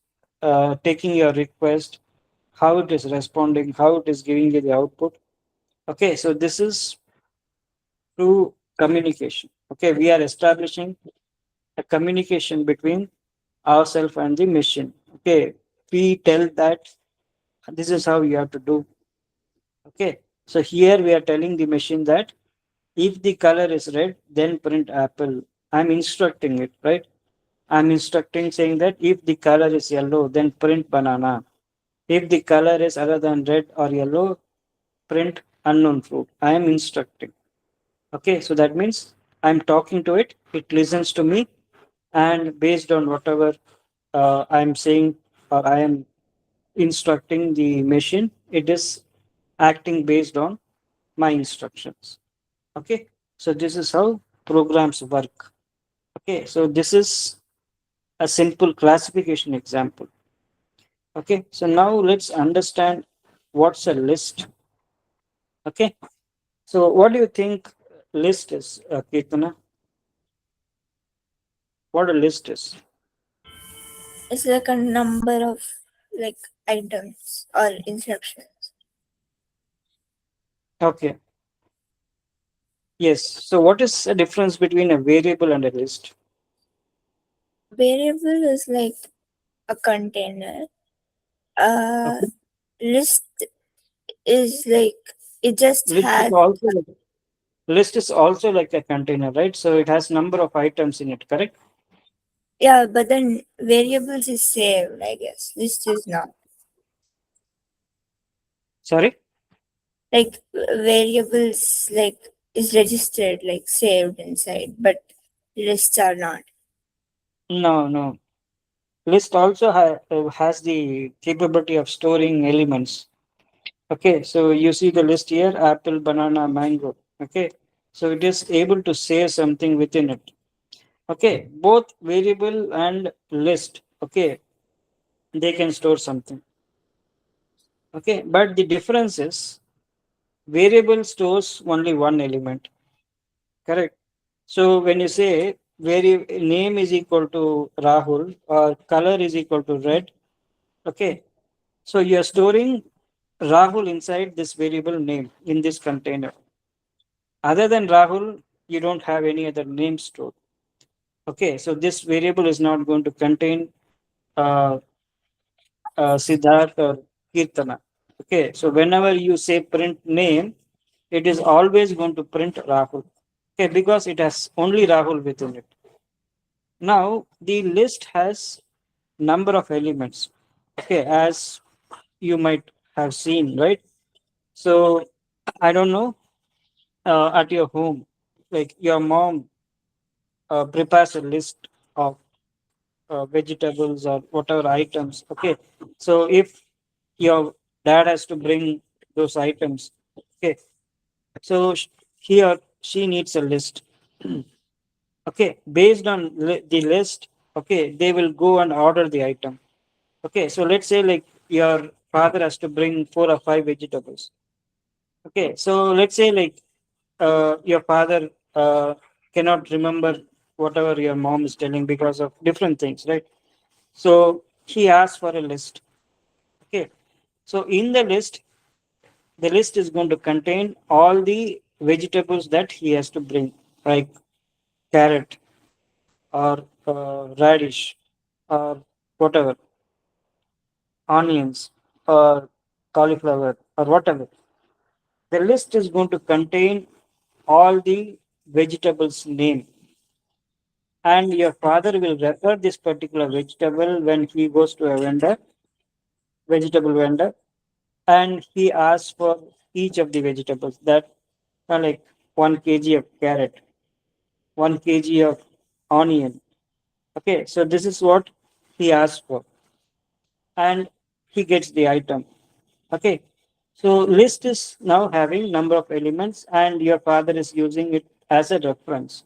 Speaker 1: taking your request, how it is responding, how it is giving you the output. Okay, so this is through communication. Okay, we are establishing a communication between ourselves and the machine. Okay, we tell that this is how you have to do. Okay, so here we are telling the machine that if the color is red, then print apple. I'm instructing it, right? I'm instructing saying that if the color is yellow, then print banana. If the color is other than red or yellow, print unknown fruit. I am instructing. Okay, so that means I'm talking to it, it listens to me, and based on whatever I'm saying or I am instructing the machine, it is acting based on my instructions. Okay, so this is how programs work. Okay, so this is a simple classification example. Okay, so now let's understand what's a list. Okay, so what do you think list is, Kirtana? What a list is?
Speaker 2: It's like a number of like items or instructions.
Speaker 1: Okay, yes. So what is the difference between a variable and a list?
Speaker 2: Variable is like a container. Uh,
Speaker 1: Okay,
Speaker 2: list is like it just
Speaker 1: list is
Speaker 2: has.
Speaker 1: also list is also like a container, right? So it has number of items in it, correct?
Speaker 2: Yeah, but then variables is saved, I guess. List is not.
Speaker 1: Sorry.
Speaker 2: Like variables like is registered like saved inside, but lists are not.
Speaker 1: No, no. List also has the capability of storing elements. Okay, so you see the list here: apple, banana, mango. Okay, so it is able to save something within it. Okay, both variable and list. Okay, they can store something. Okay, but the difference is variable stores only one element. Correct. So when you say name is equal to Rahul or color is equal to red, okay, so you are storing Rahul inside this variable name in this container. Other than Rahul, you don't have any other name stored. Okay, so this variable is not going to contain uh, Siddharth or Kirtana. Okay, so whenever you say print name, it is always going to print Rahul. Okay, because it has only Rahul within it. Now the list has number of elements. Okay, as you might have seen, right? So I don't know, at your home, like your mom prepares a list of vegetables or whatever items. Okay, so if your dad has to bring those items, okay, so he or she needs a list. Okay, based on the list, okay, they will go and order the item. Okay, so let's say like your father has to bring 4 or 5 vegetables. Okay, so let's say like your father cannot remember whatever your mom is telling because of different things, right? So he asks for a list. Okay, so in the list is going to contain all the vegetables that he has to bring, like carrot or radish or whatever, onions or cauliflower or whatever. The list is going to contain all the vegetables name, and your father will refer this particular vegetable when he goes to a vegetable vendor, and he asks for each of the vegetables that are like 1 kg of carrot, 1 kg of onion. Okay, so this is what he asks for, and he gets the item. Okay, so list is now having number of elements, and your father is using it as a reference.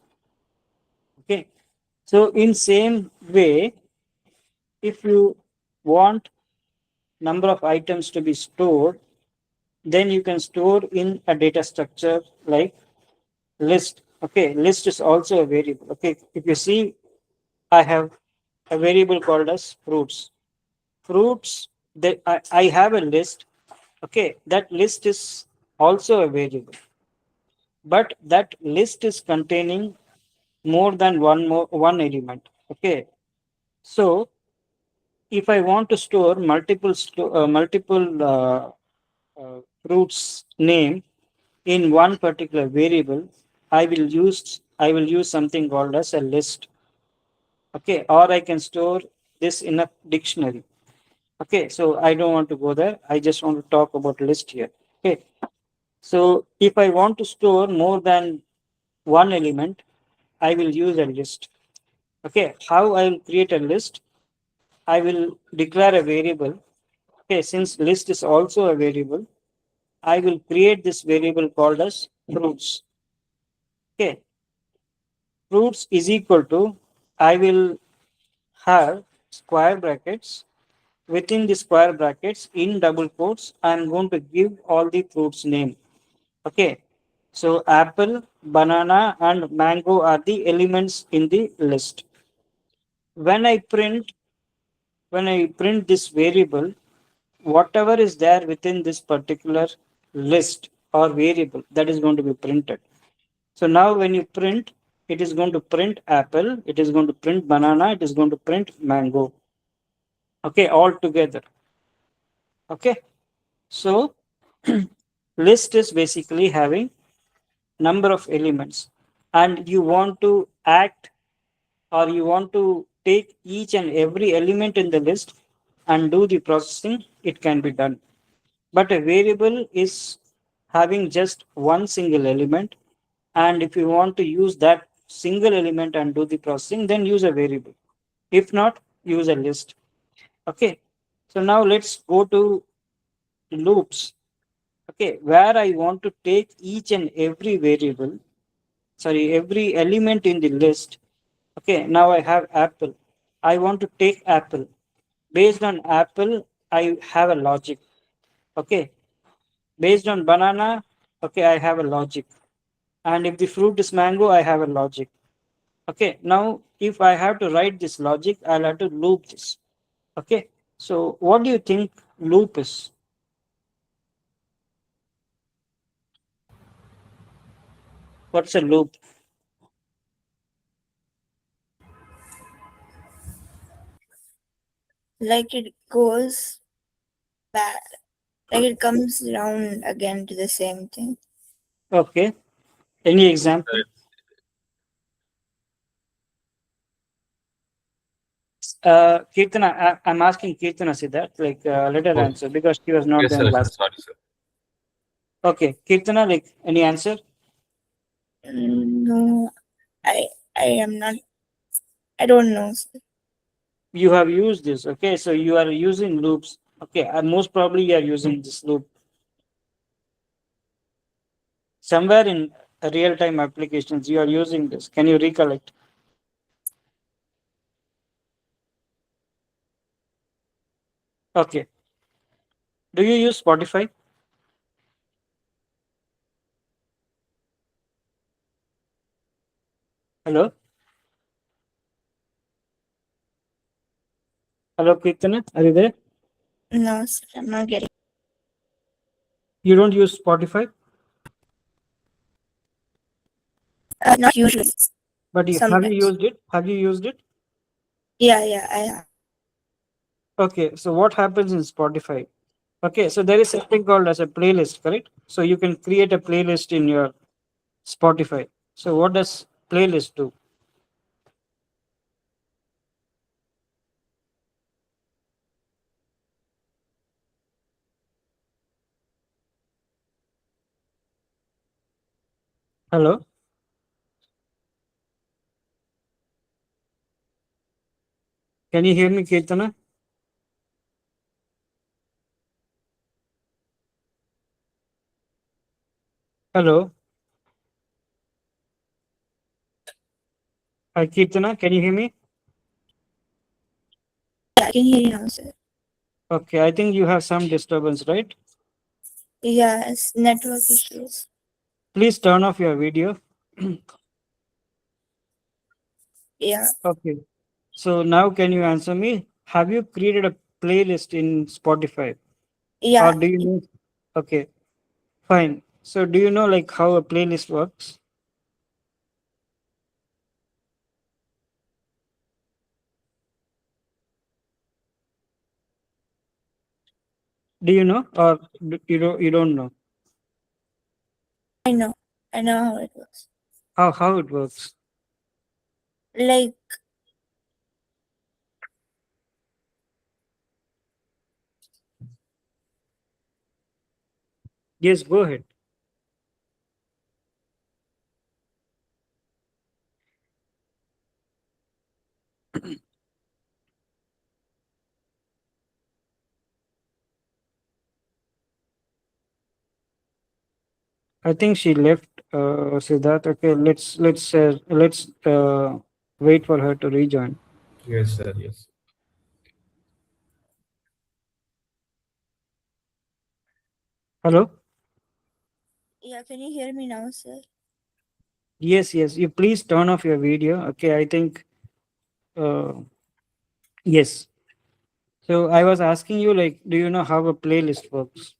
Speaker 1: Okay, so in same way, if you want number of items to be stored, then you can store in a data structure like list. Okay, list is also a variable. Okay, if you see, I have a variable called as fruits. Fruits that I have a list. Okay, that list is also a variable, but that list is containing more than one element. Okay, so if I want to store multiple fruits name in one particular variable, I will use something called as a list. Okay, or I can store this in a dictionary. Okay, so I don't want to go there. I just want to talk about list here. Okay, so if I want to store more than one element, I will use a list. Okay, how I will create a list? I will declare a variable. Okay, since list is also a variable, I will create this variable called as fruits. Okay, fruits is equal to, I will have square brackets. Within the square brackets, in double quotes, I am going to give all the fruits name. Okay, so apple, banana, and mango are the elements in the list. When I print, when I print this variable, whatever is there within this particular list or variable, that is going to be printed. So now when you print, it is going to print apple, it is going to print banana, it is going to print mango. Okay, all together. Okay, so list is basically having number of elements, and you want to act, or you want to take each and every element in the list and do the processing, it can be done. But a variable is having just one single element, and if you want to use that single element and do the processing, then use a variable. If not, use a list. Okay, so now let's go to loops. Okay, where I want to take each and every variable, sorry, every element in the list. Okay, now I have apple. I want to take apple. Based on apple, I have a logic. Okay, based on banana, okay, I have a logic. And if the fruit is mango, I have a logic. Okay, now if I have to write this logic, I'll have to loop this. Okay, so what do you think loop is? What's a loop?
Speaker 2: Like it goes back, like it comes around again to the same thing.
Speaker 1: Okay, any example? Kirtana, I'm asking Kirtana Siddharth, like, let her
Speaker 3: Oh,
Speaker 1: answer because she was not
Speaker 3: yes,
Speaker 1: there in
Speaker 3: sir.
Speaker 1: last.
Speaker 3: Sorry, sir.
Speaker 1: Okay, Kirtana, like, any answer?
Speaker 2: No, I I am not. I don't know.
Speaker 1: You have used this. Okay, so you are using loops. Okay, and most probably you are using this loop somewhere in real time applications. You are using this. Can you recollect? Okay. Do you use Spotify? Hello? Hello, Kirtana? Are you there?
Speaker 2: No, sir, I'm not getting.
Speaker 1: You don't use Spotify,
Speaker 2: Not usually.
Speaker 1: but have you
Speaker 2: Sometimes.
Speaker 1: used it? Have you used it?
Speaker 2: Yeah, I have.
Speaker 1: Okay, so what happens in Spotify? Okay, so there is something called as a playlist, correct? So you can create a playlist in your Spotify. So what does playlist do? Hello? Can you hear me, Kirtana? Hello? Hi, Kirtana, can you hear me?
Speaker 2: Yeah, I can hear you now, sir.
Speaker 1: Okay, I think you have some disturbance, right?
Speaker 2: Yes, network issues.
Speaker 1: Please turn off your video.
Speaker 2: Yeah,
Speaker 1: Okay. So now can you answer me? Have you created a playlist in Spotify? Or
Speaker 2: yeah,
Speaker 1: do you know? Okay, fine. So do you know like how a playlist works? Do you know or you don't know
Speaker 2: I know. I know how it works.
Speaker 1: how it works?
Speaker 2: Like,
Speaker 1: Yes, go ahead. I think she left Siddharth. Okay, let's wait for her to rejoin.
Speaker 3: Yes, sir. Yes.
Speaker 1: Hello?
Speaker 2: yeah, can you hear me now, sir?
Speaker 1: Yes. You please turn off your video. Okay, I think yes. So I was asking you like, do you know how a playlist works?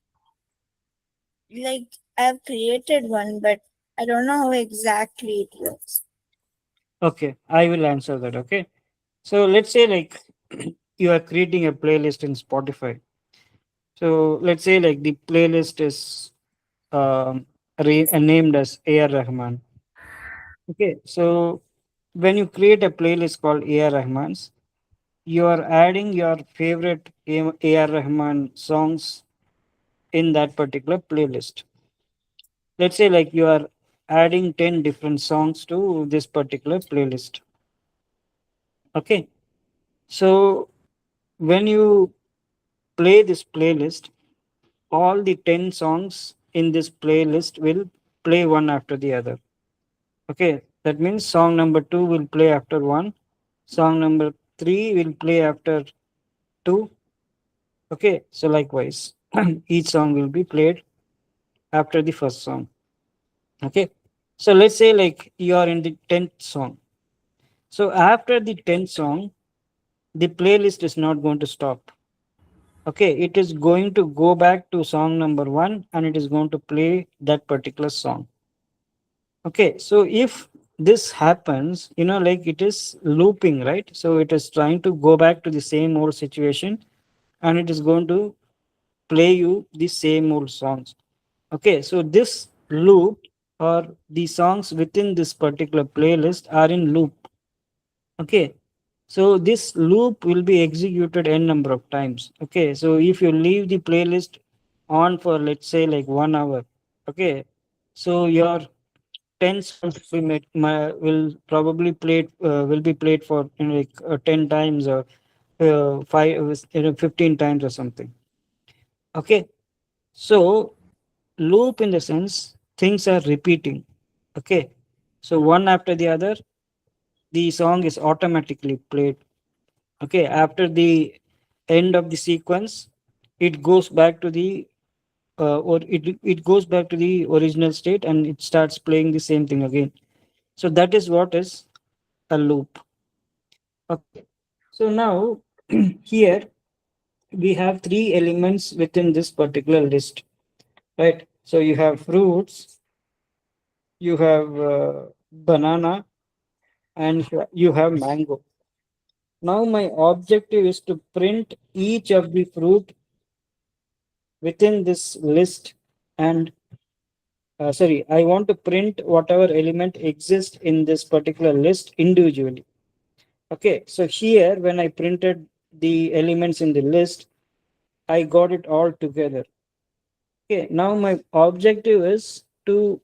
Speaker 2: Like, I've created one, but I don't know how exactly it works.
Speaker 1: Okay, I will answer that. Okay. So let's say like you are creating a playlist in Spotify. So let's say like the playlist is named as AR Rahman. Okay, so when you create a playlist called AR Rahman's, you are adding your favorite AR Rahman songs in that particular playlist. Let's say like you are adding 10 different songs to this particular playlist. Okay, so when you play this playlist, all the 10 songs in this playlist will play one after the other. Okay, that means song number 2 will play after 1, song number 3 will play after 2. Okay, so likewise, each song will be played after the first song. Okay, so let's say like you are in the 10th song. So after the 10th song, the playlist is not going to stop. Okay, it is going to go back to song number 1 and it is going to play that particular song. Okay, so if this happens, like it is looping, right? So it is trying to go back to the same old situation and it is going to play you the same old songs. Okay, so this loop or the songs within this particular playlist are in loop. Okay, so this loop will be executed n number of times. Okay, so if you leave the playlist on for let's say like 1 hour, okay, so your 10 songs will probably will be played for 10 times or 15 times or something. Okay, so loop in the sense things are repeating. Okay, so one after the other, the song is automatically played. Okay, after the end of the sequence, it goes back to the or it goes back to the original state and it starts playing the same thing again. So that is what is a loop. Okay, so now here we have three elements within this particular list, right? So you have fruits, you have banana, and you have mango. Now my objective is to print each of the fruit within this list and sorry, I want to print whatever element exists in this particular list individually. Okay, so here when I printed the elements in the list, I got it all together. Okay, now my objective is to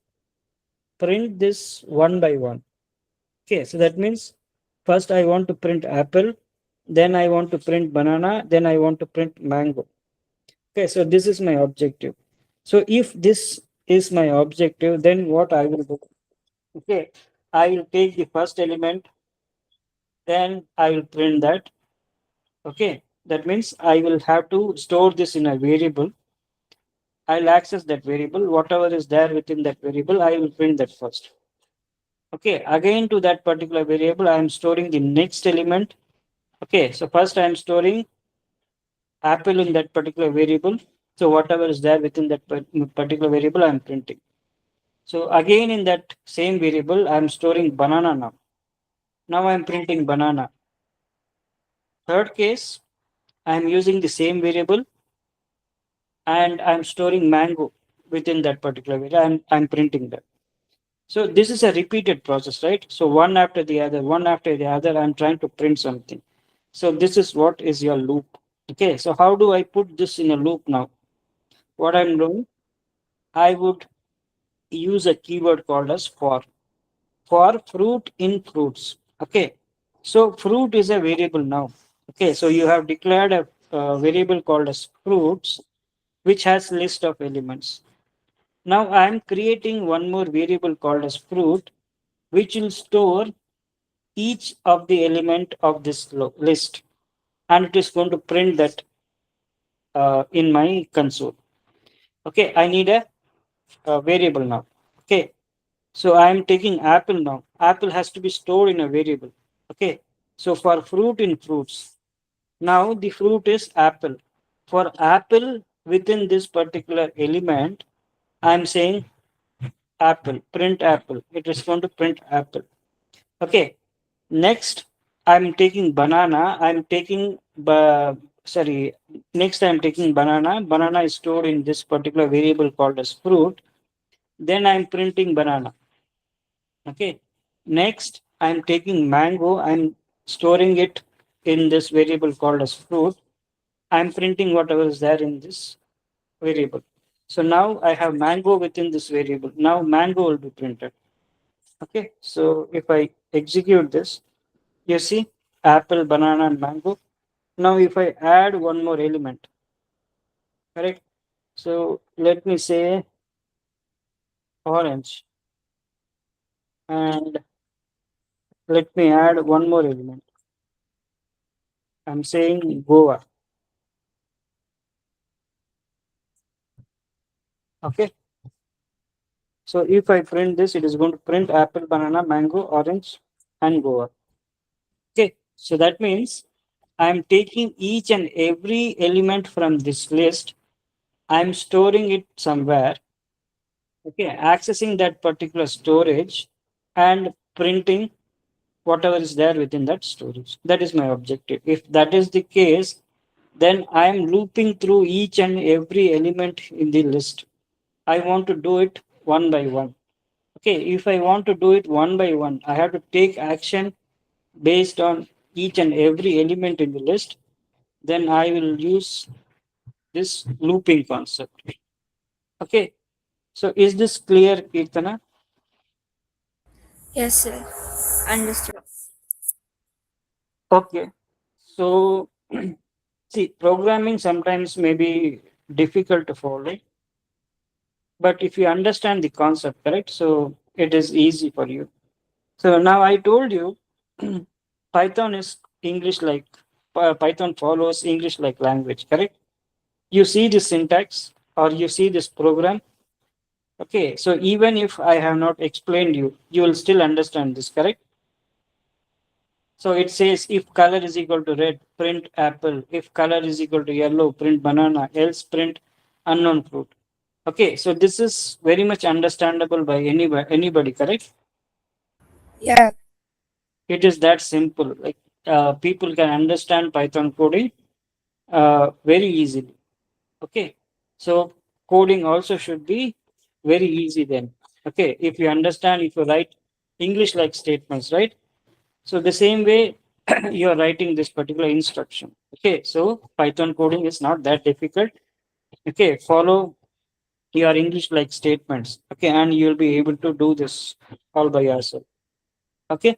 Speaker 1: print this one by one. Okay, so that means first I want to print apple, then I want to print banana, then I want to print mango. Okay, so this is my objective. So if this is my objective, then what I will do? Okay, I will take the first element, then I will print that. Okay, that means I will have to store this in a variable. I'll access that variable. Whatever is there within that variable, I will print that first. Okay, again to that particular variable, I am storing the next element. Okay, so first I am storing apple in that particular variable. So whatever is there within that particular variable, I am printing. So again in that same variable, I am storing banana now. Now I am printing banana. Third case, I am using the same variable and I'm storing mango within that particular variable. I'm printing that. So this is a repeated process, right? So one after the other, I'm trying to print something. So this is what is your loop. Okay, so how do I put this in a loop now? What I'm doing, I would use a keyword called as for fruit in fruits. Okay, so fruit is a variable now. Okay, so you have declared a variable called as fruits, which has list of elements. Now I am creating one more variable called as fruit, which will store each of the element of this list, and it is going to print that in my console. Okay, I need a variable now. Okay, so I am taking apple now. Apple has to be stored in a variable. Okay, so for fruit in fruits, now the fruit is apple. For apple within this particular element, I am saying apple, print apple. It is going to print apple. Okay, next I'm taking banana. Sorry, next I'm taking banana. Banana is stored in this particular variable called as fruit. Then I'm printing banana. Okay, next I'm taking mango. I'm storing it in this variable called as fruit. I'm printing whatever is there in this variable. So now I have mango within this variable. Now mango will be printed. Okay, so if I execute this, you see apple, banana, and mango. Now if I add one more element, correct? So let me say orange, and let me add one more element. I'm saying Goa. Okay. So if I print this, it is going to print apple, banana, mango, orange, and Goa. Okay. So that means I'm taking each and every element from this list. I'm storing it somewhere. Okay. Accessing that particular storage and printing whatever is there within that storage. That is my objective. If that is the case, then I am looping through each and every element in the list. I want to do it one by one. Okay, if I want to do it one by one, I have to take action based on each and every element in the list. Then I will use this looping concept. Okay, so is this clear, Kirtana?
Speaker 2: Yes, sir. Understood.
Speaker 1: Okay, so see, programming sometimes may be difficult to follow, but if you understand the concept, correct, so it is easy for you. So now I told you Python is English like Python follows English like language, correct? You see this syntax or you see this program. Okay, so even if I have not explained you, you will still understand this, correct? So it says if color is equal to red, print apple. If color is equal to yellow, print banana. Else print unknown fruit. Okay, so this is very much understandable by anybody, correct?
Speaker 2: Yeah.
Speaker 1: It is that simple. Like people can understand Python coding very easily. Okay, so coding also should be very easy then. Okay, if you understand, if you write English like statements, right? So the same way you are writing this particular instruction. Okay, so Python coding is not that difficult. Okay, follow your English like statements. Okay, and you'll be able to do this all by yourself. Okay,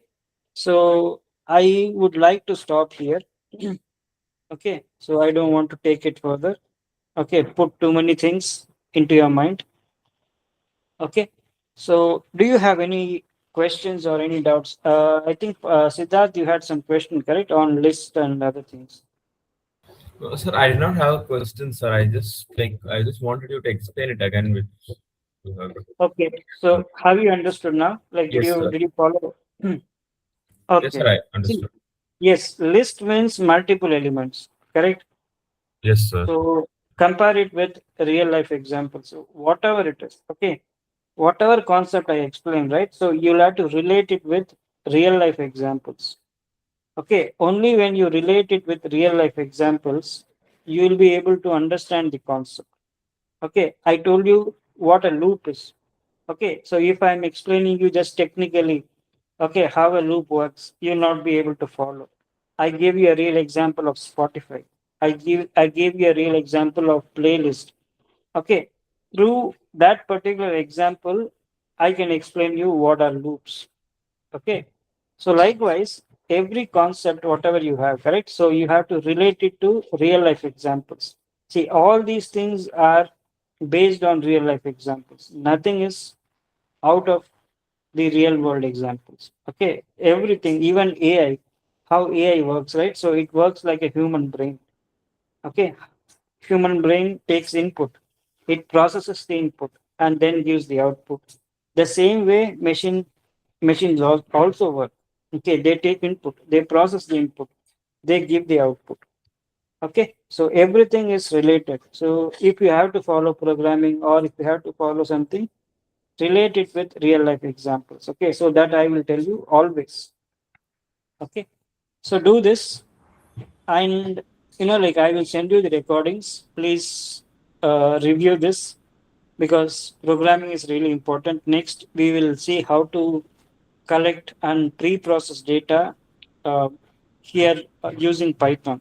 Speaker 1: so I would like to stop here. Okay, so I don't want to take it further. Okay, put too many things into your mind. Okay, so do you have any questions or any doubts? I think Siddharth, you had some question, correct, on list and other things.
Speaker 3: Sir, I did not have a question, sir. I just wanted you to explain it again.
Speaker 1: Okay. So have you understood now? Like, did
Speaker 3: Yes,
Speaker 1: you
Speaker 3: sir.
Speaker 1: did you follow?
Speaker 3: Yes,
Speaker 1: Okay.
Speaker 3: sir. I
Speaker 1: See,
Speaker 3: understood.
Speaker 1: yes, list means multiple elements. Correct.
Speaker 3: Yes, sir.
Speaker 1: So compare it with real life examples. So whatever it is. Okay. Whatever concept I explained, right? So you'll have to relate it with real life examples. Okay. Only when you relate it with real life examples, you will be able to understand the concept. Okay. I told you what a loop is. Okay, so if I'm explaining you just technically, okay, how a loop works, you'll not be able to follow. I gave you a real example of Spotify. I gave you a real example of playlist. Okay, through that particular example, I can explain you what are loops. Okay, so likewise, every concept, whatever you have, correct? So you have to relate it to real life examples. See, all these things are based on real life examples. Nothing is out of the real world examples. Okay, everything, even AI, how AI works, right? So it works like a human brain. Okay, human brain takes input, it processes the input and then gives the output. The same way machines also work. Okay, they take input, they process the input, they give the output. Okay, so everything is related. So if you have to follow programming or if you have to follow something, relate it with real life examples. Okay, so that I will tell you always. Okay, so do this, and like I will send you the recordings. Please review this because programming is really important. Next, we will see how to collect and pre-process data uh, here using Python.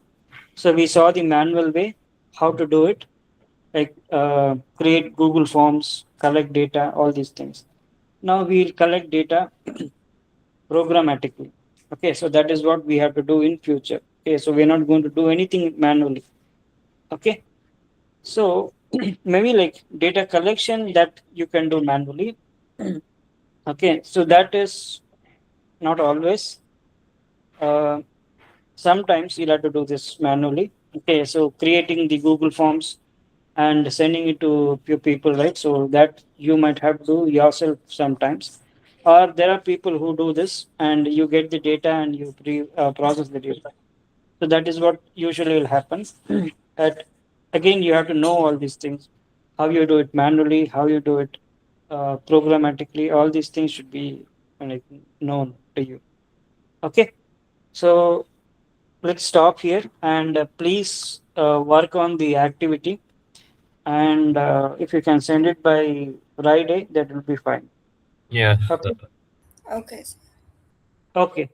Speaker 1: So we saw the manual way how to do it, like create Google Forms, collect data, all these things. Now we'll collect data programmatically. Okay, so that is what we have to do in future. Okay, so we're not going to do anything manually. Okay, so maybe like data collection that you can do manually. Okay, so that is not always. Uh, Sometimes you'll have to do this manually. Okay, so creating the Google Forms and sending it to few people, right? So that you might have to do yourself sometimes. Or there are people who do this and you get the data and you process the data. So that is what usually will happen. At, again, you have to know all these things. How you do it manually, how you do it programmatically, all these things should be like known to you. Okay, so let's stop here and please work on the activity, and if you can send it by Friday, that will be fine.
Speaker 3: Yeah.
Speaker 1: Okay.
Speaker 2: Okay.
Speaker 1: Okay.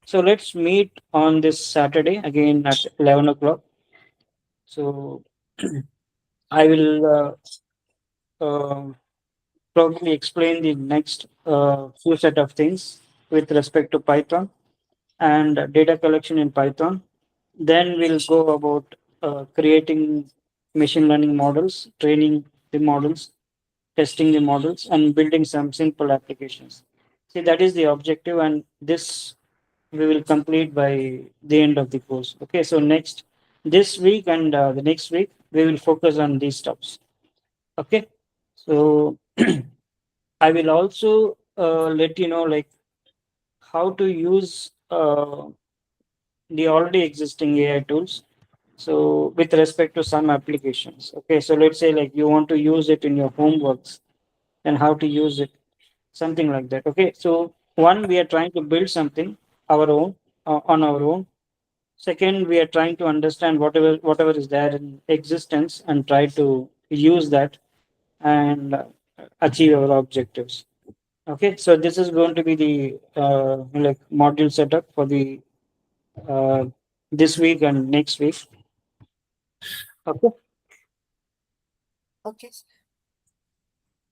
Speaker 1: So let's meet on this Saturday again at 11 o'clock. So I will probably explain the next few set of things with respect to Python and data collection in Python. Then we'll go about creating machine learning models, training the models, testing the models, and building some simple applications. See, that is the objective, and this we will complete by the end of the course. Okay, so next this week and the next week we will focus on these stuffs. Okay, so I will also let you know like how to use the already existing AI tools. So with respect to some applications, okay. So let's say like you want to use it in your homeworks and how to use it, something like that. Okay. So one, we are trying to build something our own on our own. Second, we are trying to understand whatever is there in existence and try to use that and achieve our objectives. Okay. So this is going to be the like module setup for the uh, this week and next week. Okay.
Speaker 2: Okay.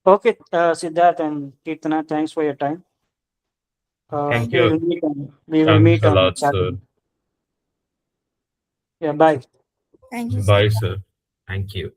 Speaker 1: Okay, Siddharth and Kirtana, thanks for your time.
Speaker 3: Thank
Speaker 1: We
Speaker 3: you.
Speaker 1: will meet on we will
Speaker 3: Thanks
Speaker 1: meet
Speaker 3: a
Speaker 1: on
Speaker 3: lot, sir.
Speaker 1: Saturday. Yeah, bye.
Speaker 2: Thank you, sir.
Speaker 3: Bye, sir. Thank you.